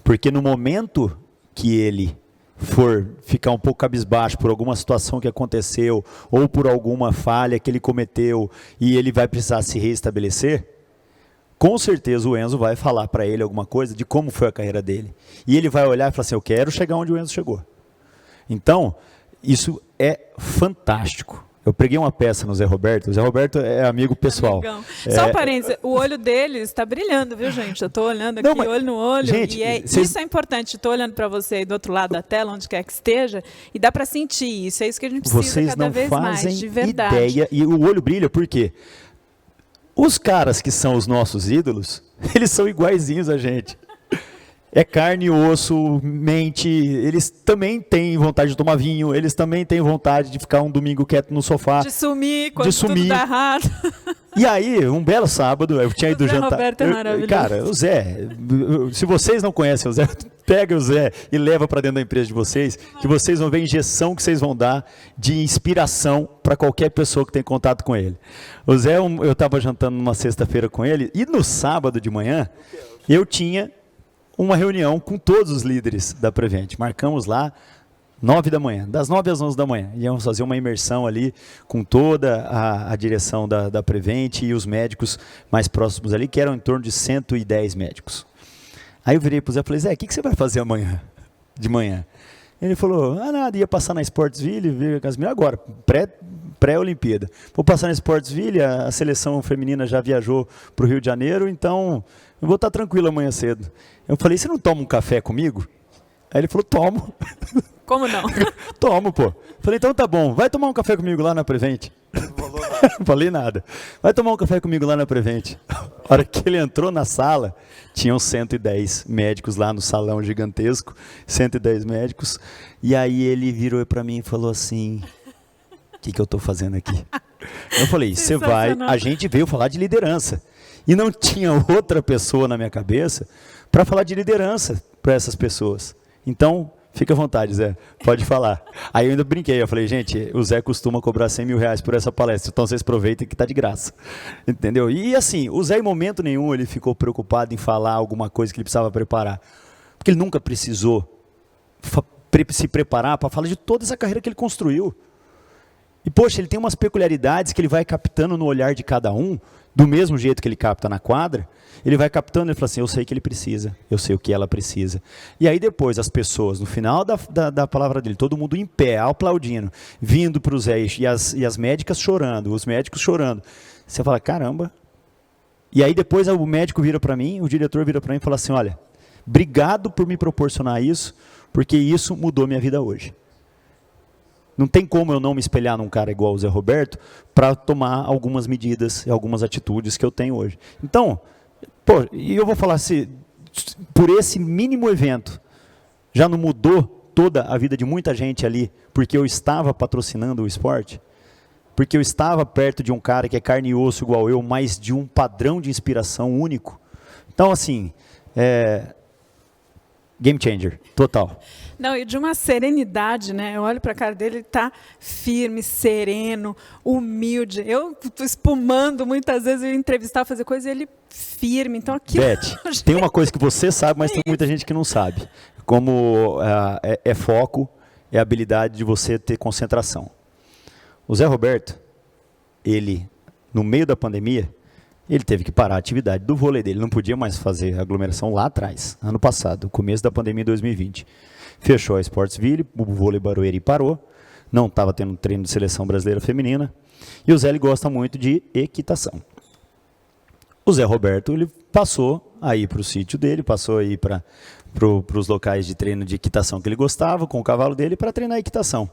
Speaker 2: Porque no momento que ele for ficar um pouco cabisbaixo por alguma situação que aconteceu ou por alguma falha que ele cometeu e ele vai precisar se reestabelecer, com certeza o Enzo vai falar para ele alguma coisa de como foi a carreira dele. E ele vai olhar e falar assim, eu quero chegar onde o Enzo chegou. Então, isso é fantástico. Eu preguei uma peça no Zé Roberto. O Zé Roberto é amigo pessoal.
Speaker 1: Só um parênteses, o olho dele está brilhando, viu, gente? Eu estou olhando aqui, olho no olho.
Speaker 2: Gente,
Speaker 1: isso é importante. Estou olhando para você aí do outro lado da tela, onde quer que esteja, e dá para sentir isso. É isso que a gente precisa cada vez mais, de verdade.
Speaker 2: Ideia, e o olho brilha por quê? Os caras que são os nossos ídolos, eles são iguaizinhos a gente. É carne, osso, mente, eles também têm vontade de tomar vinho, eles também têm vontade de ficar um domingo quieto no sofá.
Speaker 1: De sumir quando tudo dá errado.
Speaker 2: E aí, um belo sábado, eu tinha ido jantar.
Speaker 1: O Roberto é maravilhoso.
Speaker 2: Cara, o Zé, se vocês não conhecem o Zé, pega o Zé e leva para dentro da empresa de vocês, que vocês vão ver a injeção que vocês vão dar de inspiração para qualquer pessoa que tem contato com ele. O Zé, eu estava jantando numa sexta-feira com ele, e no sábado de manhã, eu tinha uma reunião com todos os líderes da Prevent. Marcamos lá 9 da manhã, das 9 às 11 da manhã. Íamos fazer uma imersão ali com toda a direção da Prevent e os médicos mais próximos ali, que eram em torno de 110 médicos. Aí eu virei para o Zé e falei, Zé, o que você vai fazer amanhã, de manhã? Ele falou, nada, ia passar na Sportsville, ver com as minhas agora, pré-Olimpíada. Vou passar na Sportsville, a seleção feminina já viajou para o Rio de Janeiro, então eu vou estar tranquilo amanhã cedo. Eu falei, você não toma um café comigo? Aí ele falou, tomo.
Speaker 1: Como não?
Speaker 2: Tomo, pô. Falei, então tá bom, vai tomar um café comigo lá na Prevent. Não falei nada. Vai tomar um café comigo lá na Prevent. A hora que ele entrou na sala, tinham 110 médicos lá no salão gigantesco, 110 médicos, e aí ele virou para mim e falou assim, o que eu estou fazendo aqui? Eu falei, você vai, a gente veio falar de liderança. E não tinha outra pessoa na minha cabeça para falar de liderança para essas pessoas. Então, fica à vontade, Zé, pode falar. Aí eu ainda brinquei, eu falei, gente, o Zé costuma cobrar 100 mil reais por essa palestra, então vocês aproveitem que está de graça. Entendeu? E assim, o Zé em momento nenhum ele ficou preocupado em falar alguma coisa que ele precisava preparar. Porque ele nunca precisou se preparar para falar de toda essa carreira que ele construiu. E, poxa, ele tem umas peculiaridades que ele vai captando no olhar de cada um, do mesmo jeito que ele capta na quadra, ele vai captando e fala assim, eu sei que ele precisa, eu sei o que ela precisa. E aí depois as pessoas, no final da palavra dele, todo mundo em pé, aplaudindo, vindo para o Zé e as médicas chorando, os médicos chorando. Você fala, caramba. E aí depois o médico vira para mim, o diretor vira para mim e fala assim, olha, obrigado por me proporcionar isso, porque isso mudou minha vida hoje. Não tem como eu não me espelhar num cara igual o Zé Roberto para tomar algumas medidas e algumas atitudes que eu tenho hoje. Então, pô, e eu vou falar assim, por esse mínimo evento, já não mudou toda a vida de muita gente ali, porque eu estava patrocinando o esporte? Porque eu estava perto de um cara que é carne e osso igual eu, mas de um padrão de inspiração único? Então, assim, game changer, total.
Speaker 1: Não, e de uma serenidade, né? Eu olho para a cara dele, ele está firme, sereno, humilde. Eu espumando, muitas vezes eu ia entrevistar, fazer coisa, e ele firme. Então aqui.
Speaker 2: Beth, tem uma coisa que você sabe, mas tem muita gente que não sabe. Como é foco, é a habilidade de você ter concentração. O Zé Roberto, ele, no meio da pandemia, ele teve que parar a atividade do vôlei dele. Não podia mais fazer aglomeração lá atrás, ano passado, começo da pandemia em 2020. Fechou a Sportsville, o vôlei Barueri parou, não estava tendo treino de seleção brasileira feminina, e o Zé ele gosta muito de equitação. O Zé Roberto ele passou a ir para o sítio dele, passou a ir para os locais de treino de equitação que ele gostava, com o cavalo dele, para treinar equitação.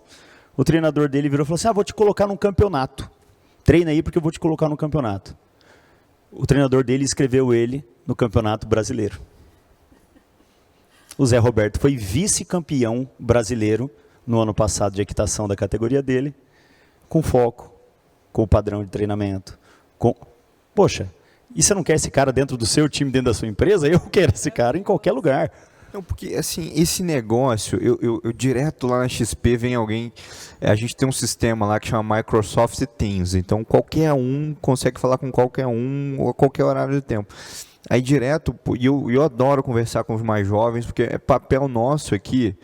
Speaker 2: O treinador dele virou e falou assim, vou te colocar num campeonato. Treina aí porque eu vou te colocar no campeonato. O treinador dele inscreveu ele no Campeonato Brasileiro. O Zé Roberto foi vice-campeão brasileiro no ano passado de equitação da categoria dele, com foco, com o padrão de treinamento. Poxa, e você não quer esse cara dentro do seu time, dentro da sua empresa? Eu quero esse cara em qualquer lugar.
Speaker 3: Não, porque assim, esse negócio, eu direto lá na XP vem alguém, a gente tem um sistema lá que chama Microsoft Teams, então qualquer um consegue falar com qualquer um a qualquer horário do tempo. Aí direto, e eu adoro conversar com os mais jovens, porque é papel nosso aqui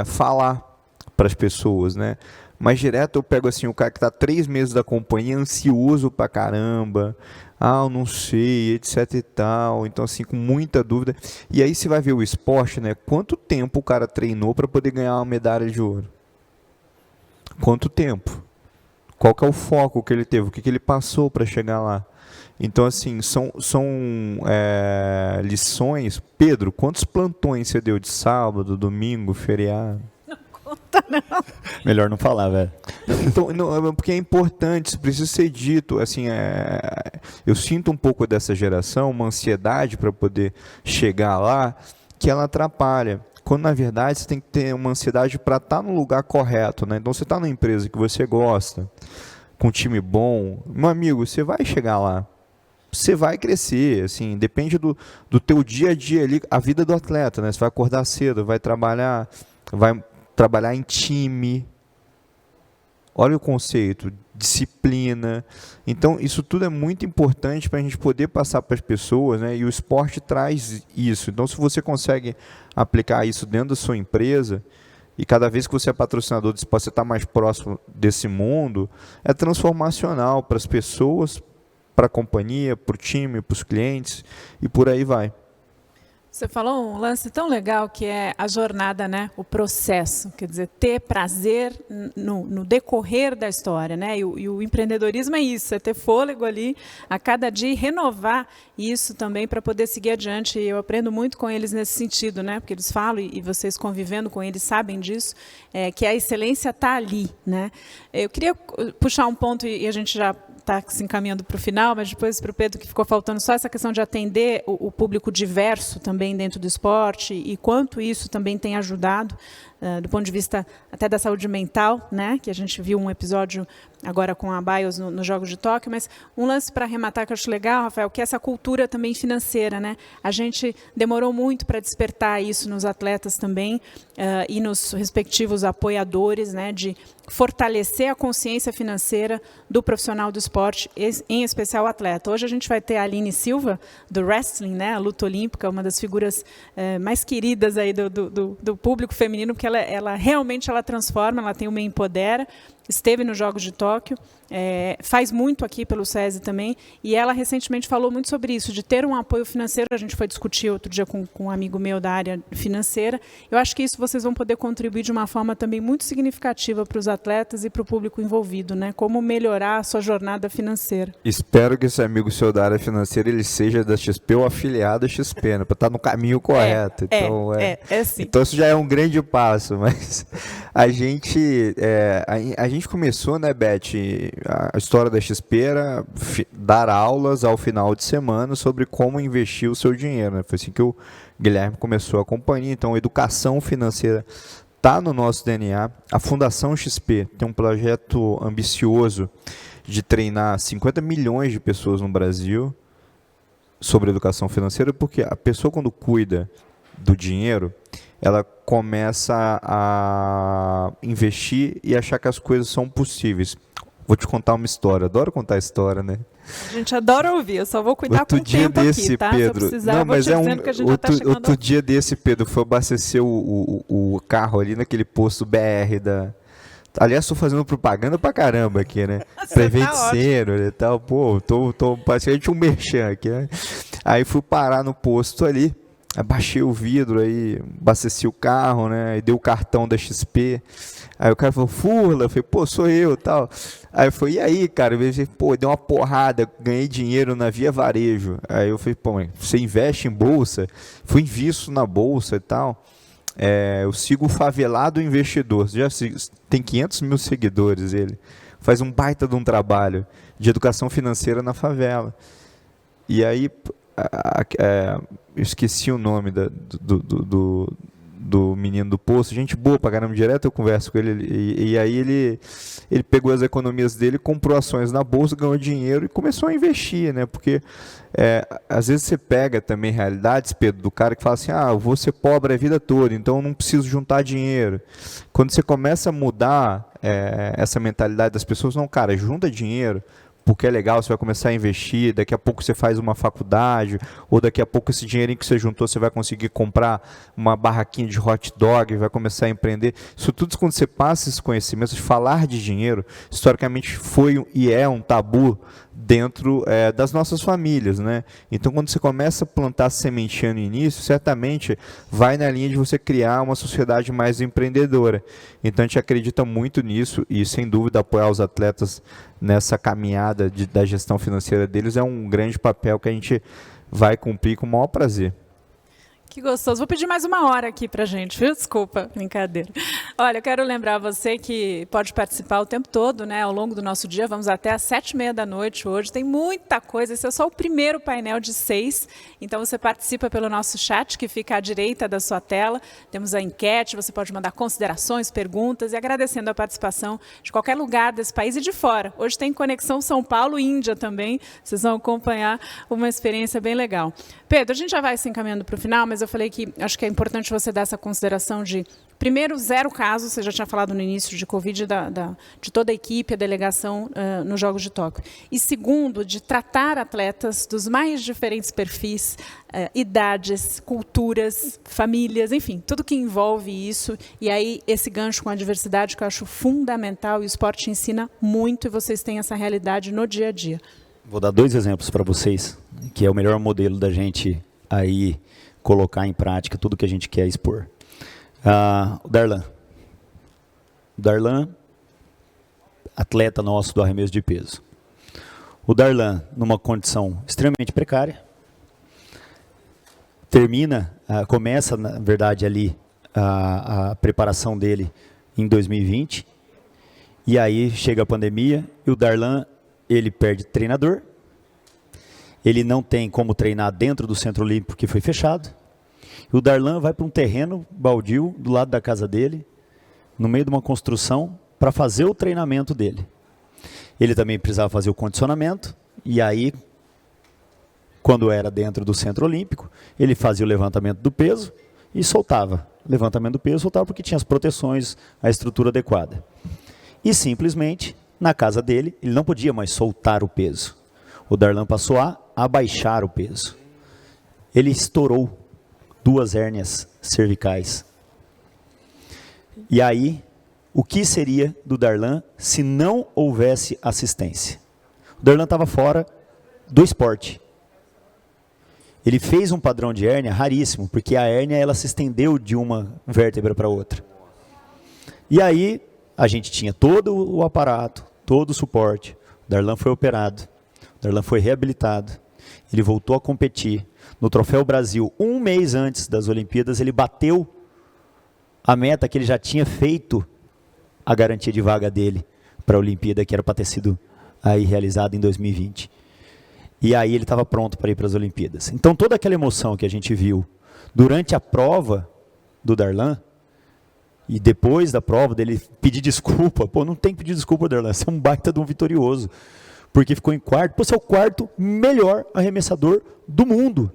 Speaker 3: falar para as pessoas, né? Mas direto eu pego assim, o cara que está 3 meses da companhia, ansioso pra caramba, eu não sei, etc e tal, então assim, com muita dúvida. E aí você vai ver o esporte, né? Quanto tempo o cara treinou para poder ganhar uma medalha de ouro? Quanto tempo? Qual que é o foco que ele teve? O que ele passou para chegar lá? Então, assim, são lições. Pedro, quantos plantões você deu de sábado, domingo, feriado?
Speaker 1: Não conta, não.
Speaker 2: Melhor não falar, velho.
Speaker 3: Então, não, porque é importante, isso precisa ser dito. Assim, eu sinto um pouco dessa geração, uma ansiedade para poder chegar lá, que ela atrapalha. Quando, na verdade, você tem que ter uma ansiedade para estar no lugar correto, né? Então, você está numa empresa que você gosta, com um time bom, meu amigo, você vai chegar lá. Você vai crescer, assim, depende do teu dia a dia ali, a vida do atleta, né? Você vai acordar cedo, vai trabalhar em time. Olha o conceito, disciplina. Então, isso tudo é muito importante para a gente poder passar para as pessoas, né? E o esporte traz isso. Então, se você consegue aplicar isso dentro da sua empresa, e cada vez que você é patrocinador desse esporte, você está mais próximo desse mundo, é transformacional para as pessoas, para a companhia, para o time, para os clientes, e por aí vai.
Speaker 1: Você falou um lance tão legal que é a jornada, né? O processo, quer dizer, ter prazer no decorrer da história, né? E o empreendedorismo é isso, é ter fôlego ali a cada dia e renovar isso também para poder seguir adiante. E eu aprendo muito com eles nesse sentido, né? Porque eles falam, e vocês convivendo com eles sabem disso, que a excelência está ali, né? Eu queria puxar um ponto, e a gente já está se encaminhando para o final, mas depois para o Pedro, que ficou faltando só essa questão de atender o público diverso também dentro do esporte e quanto isso também tem ajudado do ponto de vista até da saúde mental, né? Que a gente viu um episódio agora com a BIOS nos Jogos de Tóquio, mas um lance para arrematar que eu acho legal, Rafael, que é essa cultura também financeira, né? A gente demorou muito para despertar isso nos atletas também e nos respectivos apoiadores, né? De fortalecer a consciência financeira do profissional do esporte, em especial o atleta. Hoje a gente vai ter a Aline Silva, do wrestling, né? A luta olímpica, uma das figuras mais queridas aí do público feminino, porque ela realmente transforma, ela tem uma empodera, esteve nos Jogos de Tóquio, faz muito aqui pelo SESI também, e ela recentemente falou muito sobre isso, de ter um apoio financeiro. A gente foi discutir outro dia com um amigo meu da área financeira. Eu acho que isso vocês vão poder contribuir de uma forma também muito significativa para os atletas e para o público envolvido, né? Como melhorar a sua jornada financeira.
Speaker 3: Espero que esse amigo seu da área financeira ele seja da XP ou afiliado à XP, né? Para estar no caminho correto.
Speaker 1: Sim.
Speaker 3: Então isso já é um grande passo, mas a gente começou, né, Beth? A história da XP era dar aulas ao final de semana sobre como investir o seu dinheiro, né? Foi assim que o Guilherme começou a companhia. Então, a educação financeira está no nosso DNA. A Fundação XP tem um projeto ambicioso de treinar 50 milhões de pessoas no Brasil sobre educação financeira, porque a pessoa, quando cuida do dinheiro, ela começa a investir e achar que as coisas são possíveis. Vou te contar uma história. Adoro contar história, né?
Speaker 1: A gente adora ouvir, eu só vou cuidar com o tempo aqui, tá?
Speaker 3: Pedro,
Speaker 1: Se eu precisar, eu vou te dizendo que a gente já tá chegando.
Speaker 3: Outro dia desse, Pedro, foi abastecer o carro ali naquele posto BR da... Aliás, estou fazendo propaganda pra caramba aqui, né? Prevent Senior e tal. Pô, tô praticamente um merchan aqui, né? Aí fui parar no posto ali, abaixei o vidro, aí abasteci o carro, né? Aí dei o cartão da XP. Aí o cara falou, Furla, eu falei, pô, sou eu e tal. Aí eu falei, e aí, cara? Eu falei, pô, dei uma porrada, ganhei dinheiro na Via Varejo. Aí eu falei, pô, você investe em bolsa? Fui invisto na bolsa e tal. Eu sigo o Favelado Investidor, já tem 500 mil seguidores ele. Faz um baita de um trabalho de educação financeira na favela. E aí, eu esqueci o nome do menino do posto, gente boa pra caramba, direto eu converso com ele, e aí ele pegou as economias dele, comprou ações na bolsa, ganhou dinheiro e começou a investir, né? Porque às vezes você pega também realidades, Pedro, do cara que fala assim, eu vou ser pobre a vida toda, então eu não preciso juntar dinheiro. Quando você começa a mudar essa mentalidade das pessoas, não, cara, junta dinheiro, porque é legal, você vai começar a investir, daqui a pouco você faz uma faculdade, ou daqui a pouco esse dinheirinho que você juntou, você vai conseguir comprar uma barraquinha de hot dog, vai começar a empreender. Isso tudo, quando você passa esses conhecimentos, falar de dinheiro, historicamente foi e é um tabu dentro das nossas famílias, né? Então, quando você começa a plantar a sementinha no início, certamente vai na linha de você criar uma sociedade mais empreendedora. Então, a gente acredita muito nisso e, sem dúvida, apoiar os atletas nessa caminhada da gestão financeira deles é um grande papel que a gente vai cumprir com o maior prazer.
Speaker 1: Que gostoso. Vou pedir mais uma hora aqui pra gente, viu? Desculpa, brincadeira. Olha, eu quero lembrar você que pode participar o tempo todo, né? Ao longo do nosso dia, vamos até às 7h30 da noite hoje. Tem muita coisa, esse é só o primeiro painel de 6. Então você participa pelo nosso chat, que fica à direita da sua tela. Temos a enquete, você pode mandar considerações, perguntas, e agradecendo a participação de qualquer lugar desse país e de fora. Hoje tem Conexão São Paulo e Índia também. Vocês vão acompanhar uma experiência bem legal. Pedro, a gente já vai se encaminhando para o final, mas eu falei que acho que é importante você dar essa consideração de, primeiro, 0 casos, você já tinha falado no início, de Covid de toda a equipe, a delegação nos Jogos de Tóquio. E segundo, de tratar atletas dos mais diferentes perfis, idades, culturas, famílias, enfim, tudo que envolve isso. E aí, esse gancho com a diversidade que eu acho fundamental, e o esporte ensina muito, e vocês têm essa realidade no dia a dia.
Speaker 2: Vou dar 2 exemplos para vocês, que é o melhor modelo da gente aí colocar em prática tudo que a gente quer expor. O Darlan. O Darlan, atleta nosso do arremesso de peso. O Darlan, numa condição extremamente precária, começa, na verdade, ali a preparação dele em 2020, e aí chega a pandemia, e o Darlan, ele perde treinador, ele não tem como treinar dentro do Centro Olímpico, que foi fechado. E o Darlan vai para um terreno baldio, do lado da casa dele, no meio de uma construção, para fazer o treinamento dele. Ele também precisava fazer o condicionamento, e aí, quando era dentro do Centro Olímpico, ele fazia o levantamento do peso e soltava. Levantamento do peso, soltava porque tinha as proteções, a estrutura adequada. E simplesmente, na casa dele, ele não podia mais soltar o peso. O Darlan passou a abaixar o peso. Ele estourou 2 hérnias cervicais. E aí, o que seria do Darlan se não houvesse assistência? O Darlan estava fora do esporte. Ele fez um padrão de hérnia raríssimo, porque a hérnia ela se estendeu de uma vértebra para outra. E aí, a gente tinha todo o aparato, todo o suporte. O Darlan foi operado. O Darlan foi reabilitado, ele voltou a competir. No Troféu Brasil, 1 mês antes das Olimpíadas, ele bateu a meta que ele já tinha feito, a garantia de vaga dele para a Olimpíada, que era para ter sido aí realizada em 2020. E aí ele estava pronto para ir para as Olimpíadas. Então toda aquela emoção que a gente viu durante a prova do Darlan, e depois da prova dele pedir desculpa, não tem que pedir desculpa, Darlan, você é um baita de um vitorioso. Porque ficou em quarto, você é o 4º melhor arremessador do mundo.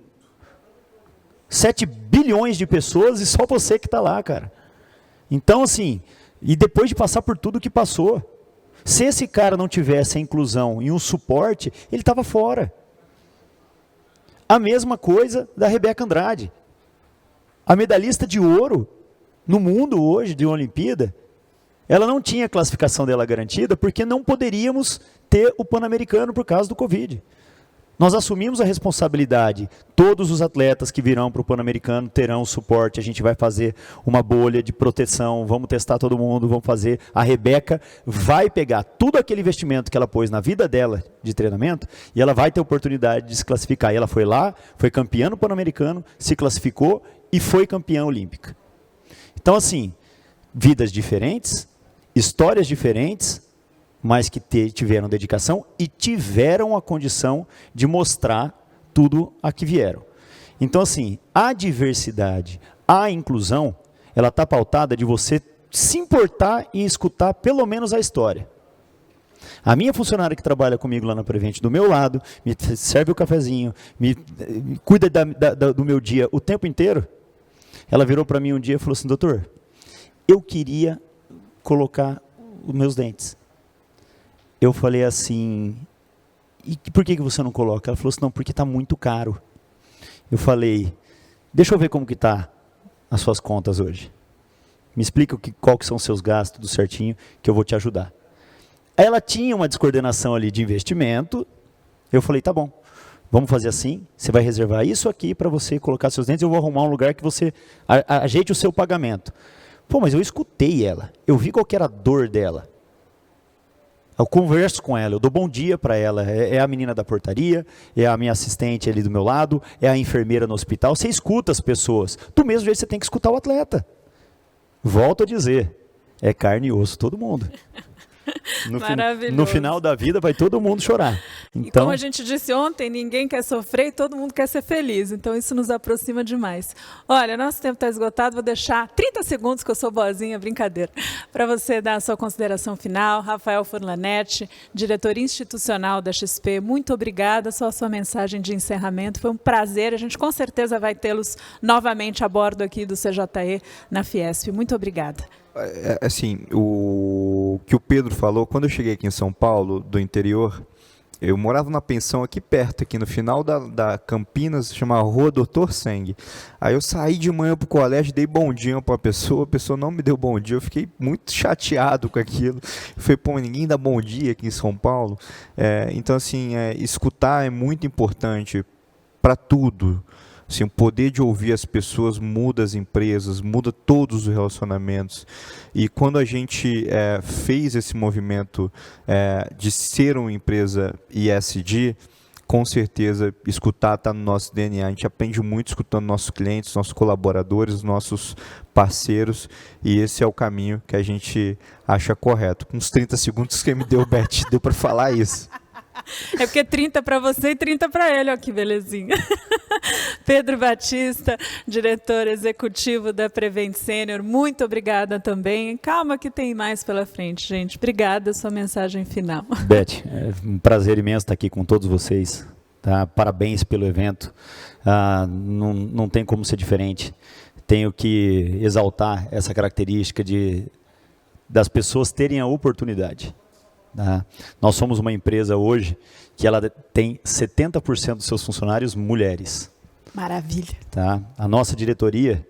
Speaker 2: 7 bilhões de pessoas e só você que está lá, cara. Então, assim, e depois de passar por tudo que passou, se esse cara não tivesse a inclusão e um suporte, ele estava fora. A mesma coisa da Rebeca Andrade. A medalhista de ouro no mundo hoje de uma Olimpíada, ela não tinha a classificação dela garantida porque não poderíamos ter o Pan-Americano por causa do Covid. Nós assumimos a responsabilidade. Todos os atletas que virão para o Pan-Americano terão suporte. A gente vai fazer uma bolha de proteção, vamos testar todo mundo, vamos fazer. A Rebeca vai pegar tudo aquele investimento que ela pôs na vida dela de treinamento e ela vai ter oportunidade de se classificar. E ela foi lá, foi campeã no Pan-Americano, se classificou e foi campeã olímpica. Então, assim, vidas diferentes, histórias diferentes, mas que tiveram dedicação e tiveram a condição de mostrar tudo a que vieram. Então, assim, a diversidade, a inclusão, ela está pautada de você se importar e escutar pelo menos a história. A minha funcionária que trabalha comigo lá na Prevent, do meu lado, me serve o cafezinho, me cuida do meu dia o tempo inteiro, ela virou para mim um dia e falou assim, doutor, eu queria colocar os meus dentes. Eu falei assim, e por que você não coloca? Ela falou assim, não, porque está muito caro. Eu falei, deixa eu ver como que está as suas contas hoje. Me explica qual que são os seus gastos, tudo certinho, que eu vou te ajudar. Aí ela tinha uma descoordenação ali de investimento, eu falei, tá bom, vamos fazer assim, você vai reservar isso aqui para você colocar seus dentes, eu vou arrumar um lugar que você ajeite o seu pagamento. Pô, mas eu escutei ela, eu vi qual que era a dor dela. Eu converso com ela, eu dou bom dia para ela, é a menina da portaria, é a minha assistente ali do meu lado, é a enfermeira no hospital, você escuta as pessoas, do mesmo jeito você tem que escutar o atleta. Volto a dizer, é carne e osso todo mundo. No final da vida vai todo mundo chorar.
Speaker 1: Então, e como a gente disse ontem, ninguém quer sofrer e todo mundo quer ser feliz. Então isso nos aproxima demais. Olha, nosso tempo está esgotado, vou deixar 30 segundos, que eu sou boazinha, brincadeira, para você dar a sua consideração final. Rafael Furlanetti, diretor institucional da XP, muito obrigada. Só a sua mensagem de encerramento. Foi um prazer. A gente com certeza vai tê-los novamente a bordo aqui do CJE na Fiesp. Muito obrigada.
Speaker 3: Assim, o que o Pedro falou, quando eu cheguei aqui em São Paulo, do interior, eu morava numa pensão aqui perto, aqui no final da Campinas, chamava Rua Doutor Seng. Aí eu saí de manhã pro colégio, dei bom dia para a pessoa não me deu bom dia, eu fiquei muito chateado com aquilo. Eu falei, pô, ninguém dá bom dia aqui em São Paulo. Então, assim, escutar é muito importante para tudo. Assim, o poder de ouvir as pessoas muda as empresas, muda todos os relacionamentos. E quando a gente fez esse movimento de ser uma empresa ESG, com certeza escutar está no nosso DNA. A gente aprende muito escutando nossos clientes, nossos colaboradores, nossos parceiros, e esse é o caminho que a gente acha correto. Com uns 30 segundos que me deu, Beth, deu para falar isso.
Speaker 1: É porque 30 para você e 30 para ele, ó, que belezinha. Pedro Batista, diretor executivo da Prevent Senior, muito obrigada também. Calma que tem mais pela frente, gente. Obrigada, sua mensagem final.
Speaker 2: Beth, é um prazer imenso estar aqui com todos vocês. Tá? Parabéns pelo evento. Não tem como ser diferente. Tenho que exaltar essa característica das pessoas terem a oportunidade. Tá? Nós somos uma empresa hoje que ela tem 70% dos seus funcionários mulheres.
Speaker 1: Maravilha.
Speaker 2: Tá? A nossa diretoria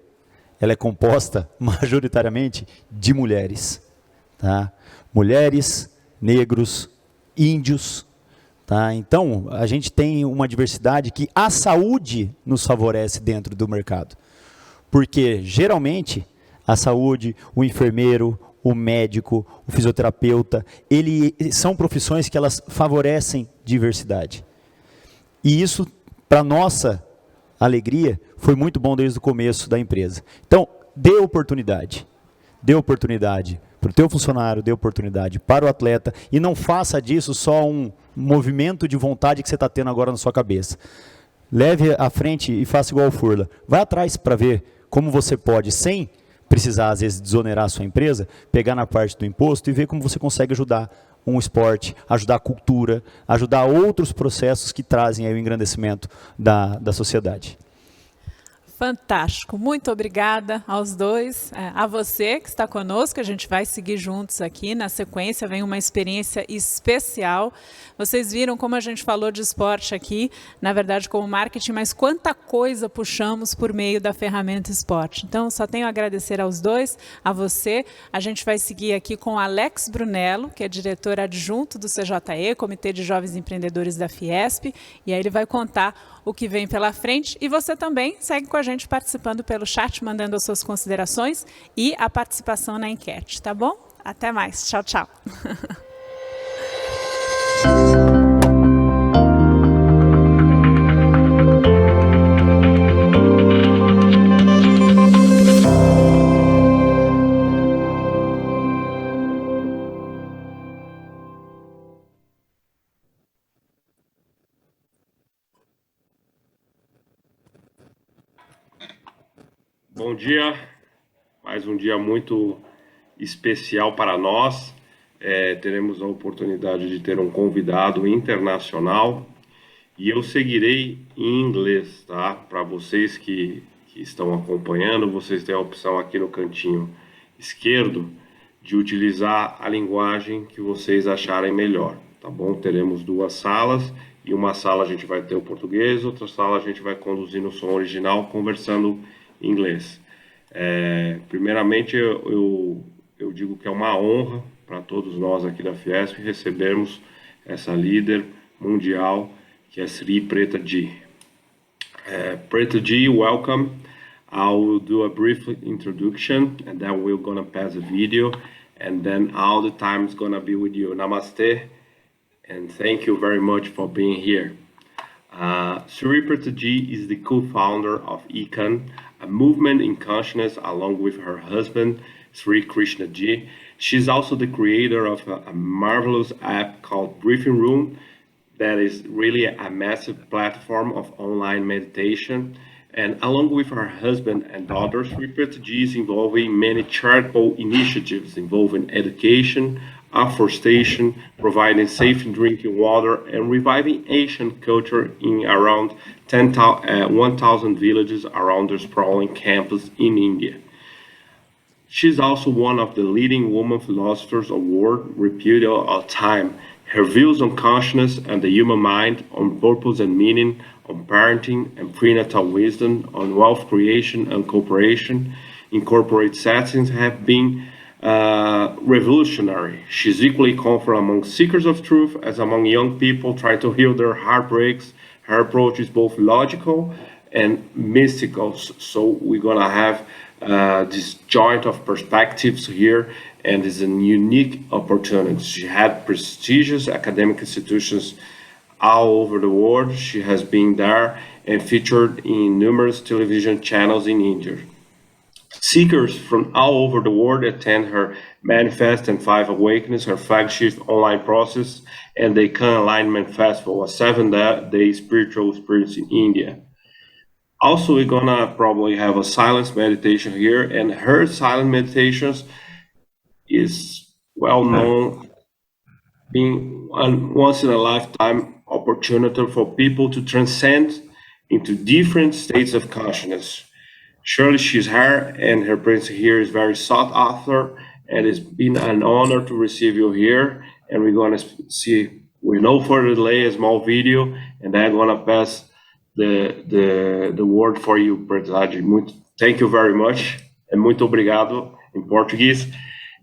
Speaker 2: ela é composta majoritariamente de mulheres. Tá? Mulheres, negros, índios. Tá? Então, a gente tem uma diversidade que a saúde nos favorece dentro do mercado. Porque, geralmente, a saúde, o enfermeiro, o médico, o fisioterapeuta, são profissões que elas favorecem diversidade. E isso, para nossa alegria, foi muito bom desde o começo da empresa. Então, dê oportunidade. Dê oportunidade para o teu funcionário, dê oportunidade para o atleta, e não faça disso só um movimento de vontade que você está tendo agora na sua cabeça. Leve à frente e faça igual o Furla. Vai atrás para ver como você pode, sem precisar, às vezes, desonerar a sua empresa, pegar na parte do imposto e ver como você consegue ajudar um esporte, ajudar a cultura, ajudar outros processos que trazem aí o engrandecimento da sociedade.
Speaker 1: Fantástico, muito obrigada aos dois, a você que está conosco, a gente vai seguir juntos aqui, na sequência vem uma experiência especial. Vocês viram como a gente falou de esporte aqui, na verdade como marketing, mas quanta coisa puxamos por meio da ferramenta esporte. Então só tenho a agradecer aos dois, a você. A gente vai seguir aqui com Alex Brunello, que é diretor adjunto do CJE, Comitê de Jovens Empreendedores da Fiesp, e aí ele vai contar o que vem pela frente, e você também segue com a gente participando pelo chat, mandando as suas considerações e a participação na enquete, tá bom? Até mais, tchau, tchau.
Speaker 4: Bom dia, mais um dia muito especial para nós. Teremos a oportunidade de ter um convidado internacional e eu seguirei em inglês, tá? Para vocês que estão acompanhando, vocês têm a opção aqui no cantinho esquerdo de utilizar a linguagem que vocês acharem melhor, tá bom? Teremos duas salas. Em uma sala a gente vai ter o português, outra sala a gente vai conduzir no som original, conversando em inglês. Primeiramente, eu digo que é uma honra para todos nós aqui da Fiesp recebermos essa líder mundial, que é Sri Preta Ji. Preta Ji, welcome. I will do a brief introduction, and then we're gonna pass a video, and then all the time is gonna be with you. Namaste. And thank you very much for being here. Sri Preta Ji is the co-founder of ECON, a movement in consciousness, along with her husband, Sri Krishna Ji. She's also the creator of a marvelous app called Briefing Room that is really a massive platform of online meditation. And along with her husband and daughter, Sri Preta Ji is involving many charitable initiatives involving education, afforestation, providing safe drinking water, and reviving Asian culture in around 1,000 villages around the sprawling campus in India. She's also one of the leading women philosophers award reputed all time. Her views on consciousness and the human mind, on purpose and meaning, on parenting and prenatal wisdom, on wealth creation and cooperation in corporate settings have been revolutionary. She's equally confident among seekers of truth as among young people trying to heal their heartbreaks. Her approach is both logical and mystical. So we're gonna have this joint of perspectives here, and it's a unique opportunity. She had prestigious academic institutions all over the world. She has been there and featured in numerous television channels in India. Seekers from all over the world attend her Manifest and Five Awakenings, her flagship online process, and the Khan Alignment Festival, a 7-day spiritual experience in India. Also, we're gonna probably have a silence meditation here, and her silent meditations is well known being a once in a lifetime opportunity for people to transcend into different states of consciousness. Surely she's here, and her presence here is very sought after, and it's been an honor to receive you here. And we're gonna see, with no further delay, a small video, and then I'm gonna pass the word for you, Preta Ji. Thank you very much, and muito obrigado in Portuguese.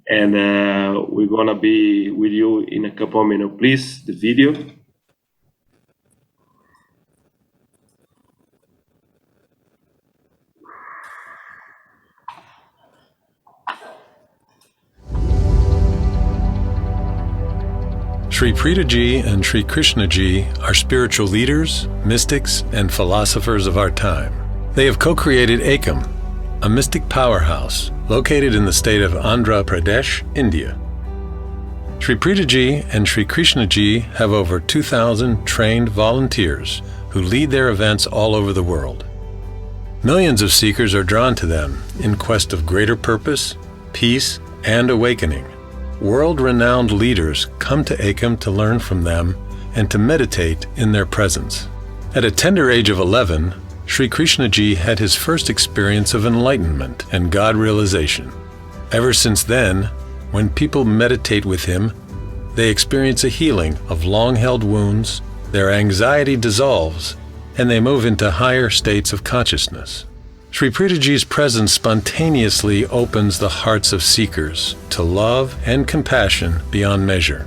Speaker 4: And we're gonna be with you in a couple of minutes. Please, the video.
Speaker 5: Sri Preta Ji and Sri Krishna Ji are spiritual leaders, mystics, and philosophers of our time. They have co-created Ekam, a mystic powerhouse located in the state of Andhra Pradesh, India. Sri Preta Ji and Sri Krishna Ji have over 2,000 trained volunteers who lead their events all over the world. Millions of seekers are drawn to them in quest of greater purpose, peace, and awakening. World-renowned leaders come to Ekam to learn from them and to meditate in their presence. At a tender age of 11, Sri Krishnaji had his first experience of enlightenment and God realization. Ever since then, when people meditate with him, they experience a healing of long-held wounds, their anxiety dissolves, and they move into higher states of consciousness. Sri Pritaji's presence spontaneously opens the hearts of seekers to love and compassion beyond measure.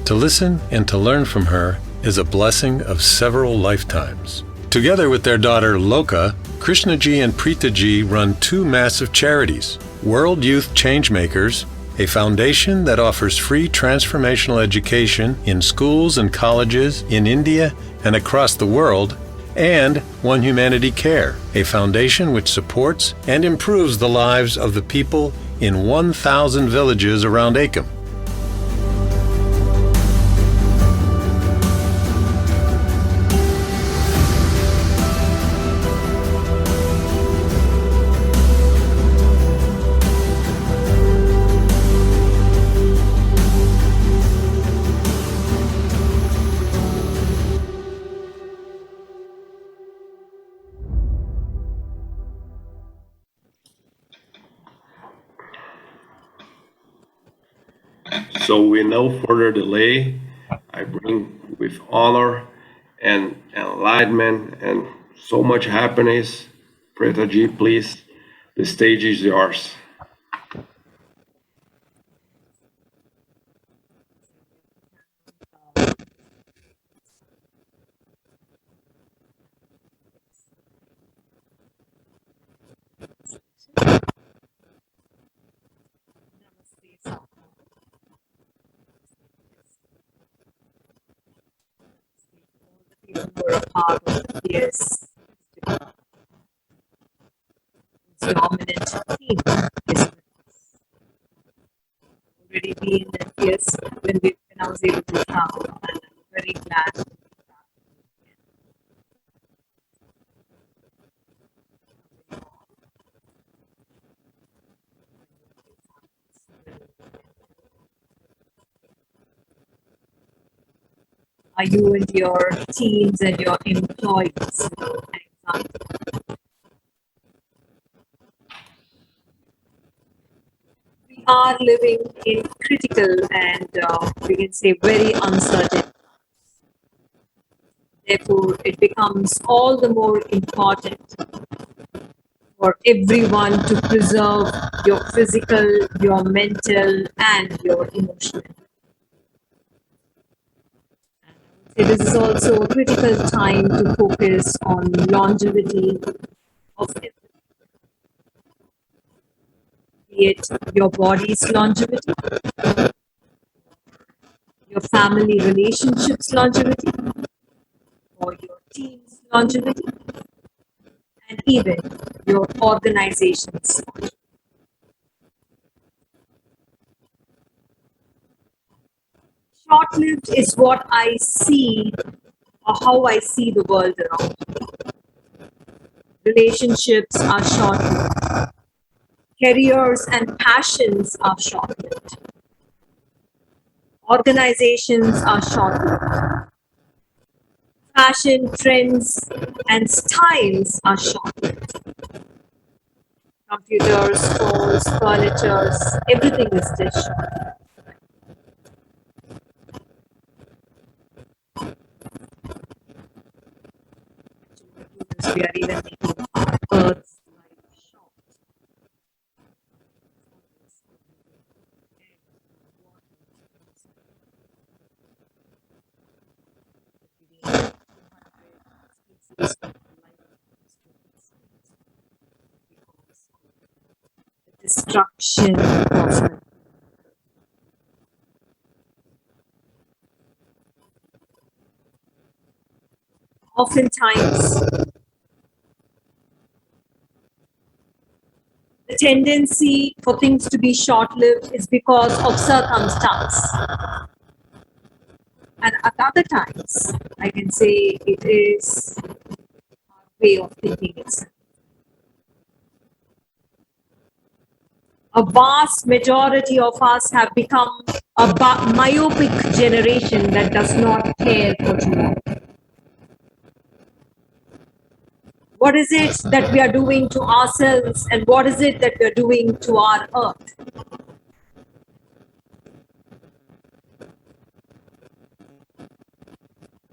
Speaker 5: To listen and to learn from her is a blessing of several lifetimes. Together with their daughter Loka, Krishnaji and Pritaji run two massive charities: World Youth Changemakers, a foundation that offers free transformational education in schools and colleges in India and across the world, and One Humanity Care, a foundation which supports and improves the lives of the people in 1,000 villages around Ekam.
Speaker 4: So with no further delay, I bring with honor and enlightenment and so much happiness, Pritaji, please, the stage is yours.
Speaker 6: Were a part of the fierce, dominant team is already been a fierce when I was able to travel, and I'm very glad to be back. Are you and your teams and your employees an example? We are living in critical and we can say very uncertain. Therefore, it becomes all the more important for everyone to preserve your physical, your mental, and your emotional. This is also a critical time to focus on longevity of everything. Be it your body's longevity, your family relationships longevity, or your team's longevity, and even your organization's longevity. Short-lived is what I see, or how I see the world around me. Relationships are short-lived. Careers and passions are short-lived. Organizations are short-lived. Fashion trends and styles are short-lived. Computers, phones, furniture, everything is just short-lived. We are even making our Earth's life short. The destruction of oftentimes the tendency for things to be short-lived is because of circumstance. And at other times, I can say it is our way of thinking itself. A vast majority of us have become a myopic generation that does not care for tomorrow. What is it that we are doing to ourselves, and what is it that we are doing to our earth?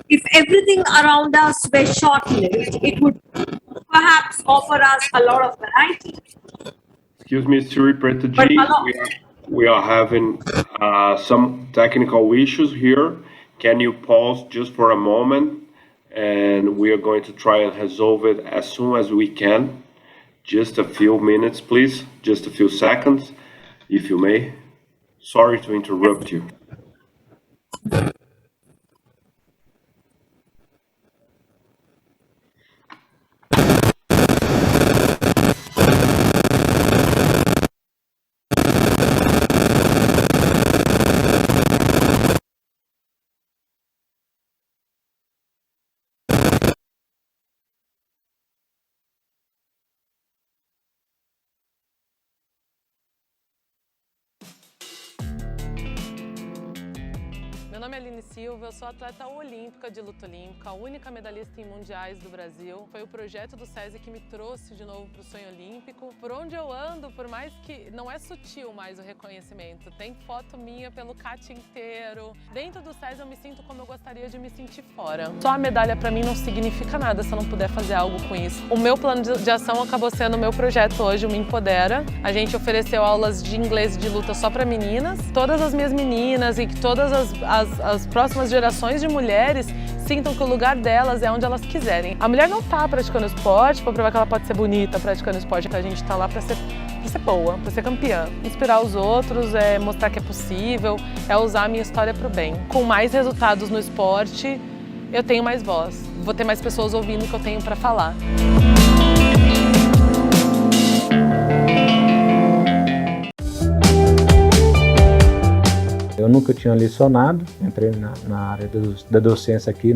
Speaker 6: If everything around us were short-lived, it would perhaps offer us a lot of variety.
Speaker 4: Excuse me, Sri Pretaji, we are having some technical issues here. Can you pause just for a moment? And we are going to try and resolve it as soon as we can. Just a few minutes, please. Just a few seconds, if you may. Sorry to interrupt you.
Speaker 7: Meu nome é Aline Silva, eu sou atleta olímpica de luta olímpica, a única medalhista em mundiais do Brasil. Foi o projeto do SESI que me trouxe de novo para o sonho olímpico. Por onde eu ando, por mais que não é sutil mais o reconhecimento, tem foto minha pelo CAT inteiro. Dentro do SESI eu me sinto como eu gostaria de me sentir fora. Só a medalha para mim não significa nada se eu não puder fazer algo com isso. O meu plano de ação acabou sendo o meu projeto hoje, o Me Empodera. A gente ofereceu aulas de inglês e de luta só para meninas. Todas as minhas meninas e que todas as próximas gerações de mulheres sintam que o lugar delas é onde elas quiserem. A mulher não está praticando esporte para provar que ela pode ser bonita praticando esporte, que a gente está lá para ser boa, para ser campeã. Inspirar os outros, mostrar que é possível, usar a minha história para o bem. Com mais resultados no esporte, eu tenho mais voz. Vou ter mais pessoas ouvindo o que eu tenho para falar.
Speaker 8: Eu nunca tinha lecionado, entrei na área da docência aqui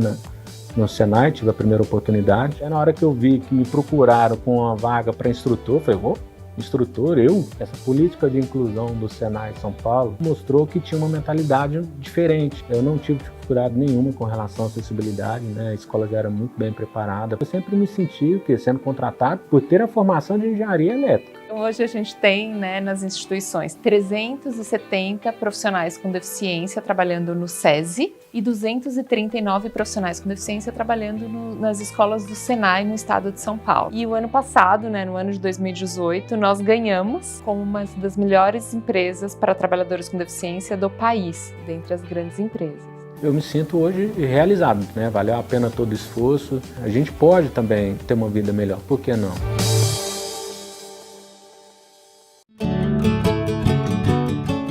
Speaker 8: no Senai, tive a primeira oportunidade. Na hora que eu vi que me procuraram com uma vaga para instrutor, eu falei, instrutor, essa política de inclusão do Senai São Paulo mostrou que tinha uma mentalidade diferente. Eu não tive dificuldade nenhuma com relação à acessibilidade, né? A escola já era muito bem preparada. Eu sempre me senti sendo contratado por ter a formação de engenharia elétrica.
Speaker 9: Hoje a gente tem, nas instituições 370 profissionais com deficiência trabalhando no SESI e 239 profissionais com deficiência trabalhando nas escolas do Senai no estado de São Paulo. E o ano passado, no ano de 2018, nós ganhamos como uma das melhores empresas para trabalhadores com deficiência do país, dentre as grandes empresas.
Speaker 8: Eu me sinto hoje realizado, Valeu a pena todo o esforço. A gente pode também ter uma vida melhor, por que não?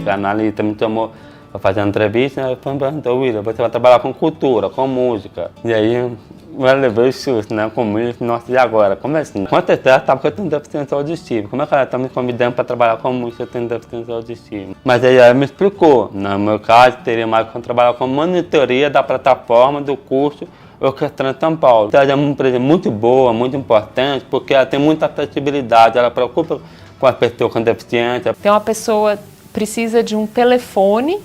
Speaker 10: A analista me chamou para fazer uma entrevista e perguntou, William, você vai trabalhar com cultura, com música. E aí eu levei o susto, comigo, nossa, e agora? Como é assim? Com certeza estava com eu tenho deficiência auditiva. Como é que ela está me convidando para trabalhar com música, eu tenho deficiência auditiva? Mas aí ela me explicou, no meu caso, teria mais que trabalhar com monitoria da plataforma do curso Orquestrando São Paulo. Ela é uma empresa muito boa, muito importante, porque ela tem muita acessibilidade, ela preocupa com as pessoas com deficiência.
Speaker 9: Tem uma pessoa precisa de um telefone,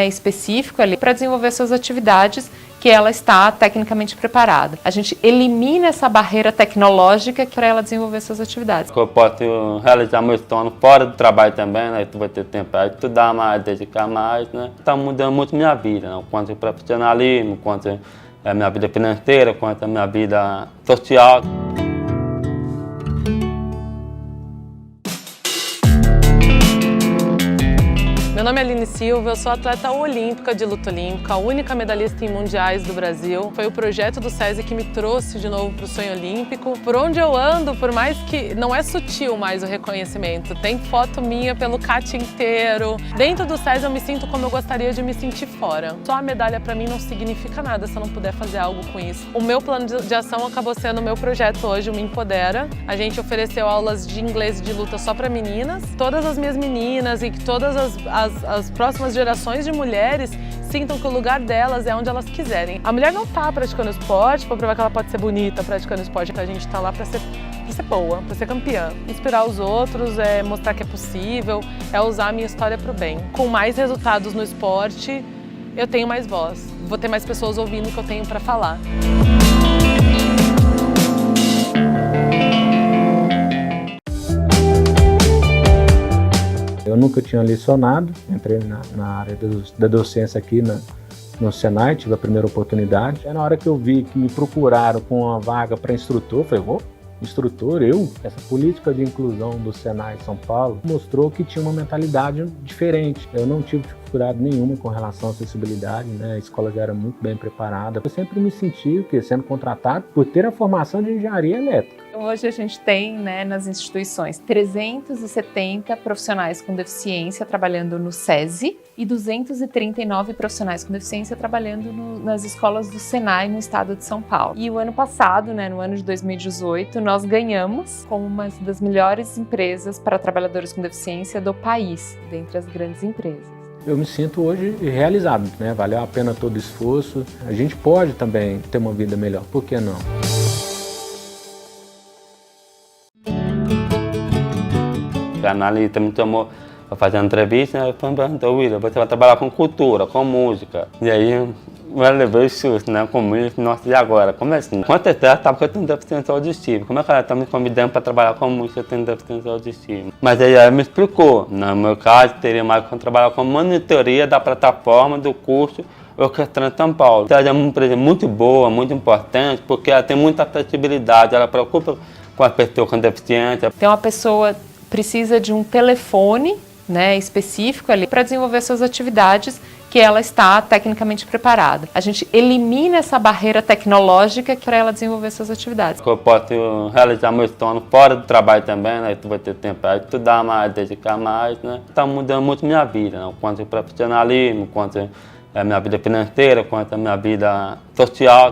Speaker 9: específico ali para desenvolver suas atividades que ela está tecnicamente preparada. A gente elimina essa barreira tecnológica para ela desenvolver suas atividades.
Speaker 10: Eu posso realizar meu sono fora do trabalho também, tu vai ter tempo para estudar mais, dedicar mais, Está mudando muito minha vida, quanto ao profissionalismo, quanto à minha vida financeira, quanto à minha vida social.
Speaker 7: Meu nome é Aline Silva, eu sou atleta olímpica de luta olímpica, a única medalhista em mundiais do Brasil. Foi o projeto do SESI que me trouxe de novo para o sonho olímpico. Por onde eu ando, por mais que não é sutil mais o reconhecimento, tem foto minha pelo CAT inteiro. Dentro do SESI eu me sinto como eu gostaria de me sentir fora. Só a medalha para mim não significa nada se eu não puder fazer algo com isso. O meu plano de ação acabou sendo o meu projeto hoje, o Me Empodera. A gente ofereceu aulas de inglês e de luta só para meninas. Todas as minhas meninas e que todas as próximas gerações de mulheres sintam que o lugar delas é onde elas quiserem. A mulher não está praticando esporte para provar que ela pode ser bonita praticando esporte, que a gente está lá para ser boa, para ser campeã. Inspirar os outros, mostrar que é possível, usar a minha história para o bem. Com mais resultados no esporte, eu tenho mais voz. Vou ter mais pessoas ouvindo o que eu tenho para falar.
Speaker 8: nunca tinha lecionado, entrei na área da docência aqui no Senai, tive a primeira oportunidade. Na hora que eu vi que me procuraram com uma vaga para instrutor, eu falei, instrutor, essa política de inclusão do Senai São Paulo mostrou que tinha uma mentalidade diferente. Eu não tive dificuldade nenhuma com relação à acessibilidade, né? A escola já era muito bem preparada. Eu sempre me senti sendo contratado por ter a formação de engenharia elétrica.
Speaker 9: Hoje a gente tem, né, nas instituições 370 profissionais com deficiência trabalhando no SESI e 239 profissionais com deficiência trabalhando nas escolas do Senai no estado de São Paulo. E o ano passado, né, no ano de 2018, nós ganhamos como uma das melhores empresas para trabalhadores com deficiência do país, dentre as grandes empresas.
Speaker 8: Eu me sinto hoje realizado, né? Valeu a pena todo o esforço. A gente pode também ter uma vida melhor, por que não?
Speaker 10: A analista me chamou para fazer uma entrevista e perguntou, William, você vai trabalhar com cultura, com música. E aí eu levei o susto, né? Como isso, nossa, e agora? Como é assim? Com certeza estava com eu tenho deficiência auditiva. Como é que ela está me convidando para trabalhar com música, eu tenho deficiência auditiva? Mas aí ela me explicou. No meu caso, teria mais que trabalhar com monitoria da plataforma do curso Orquestrando São Paulo. Então, é uma empresa muito boa, muito importante, porque ela tem muita acessibilidade, ela preocupa com a pessoa com deficiência.
Speaker 9: Tem uma pessoa precisa de um telefone, né, específico ali para desenvolver suas atividades que ela está tecnicamente preparada. A gente elimina essa barreira tecnológica para ela desenvolver suas atividades.
Speaker 10: Eu posso realizar meu sono fora do trabalho também, né? Tu vai ter tempo para estudar mais, dedicar mais, né? Está mudando muito minha vida, né? Quanto ao profissionalismo, quanto à minha vida financeira, quanto à minha vida social.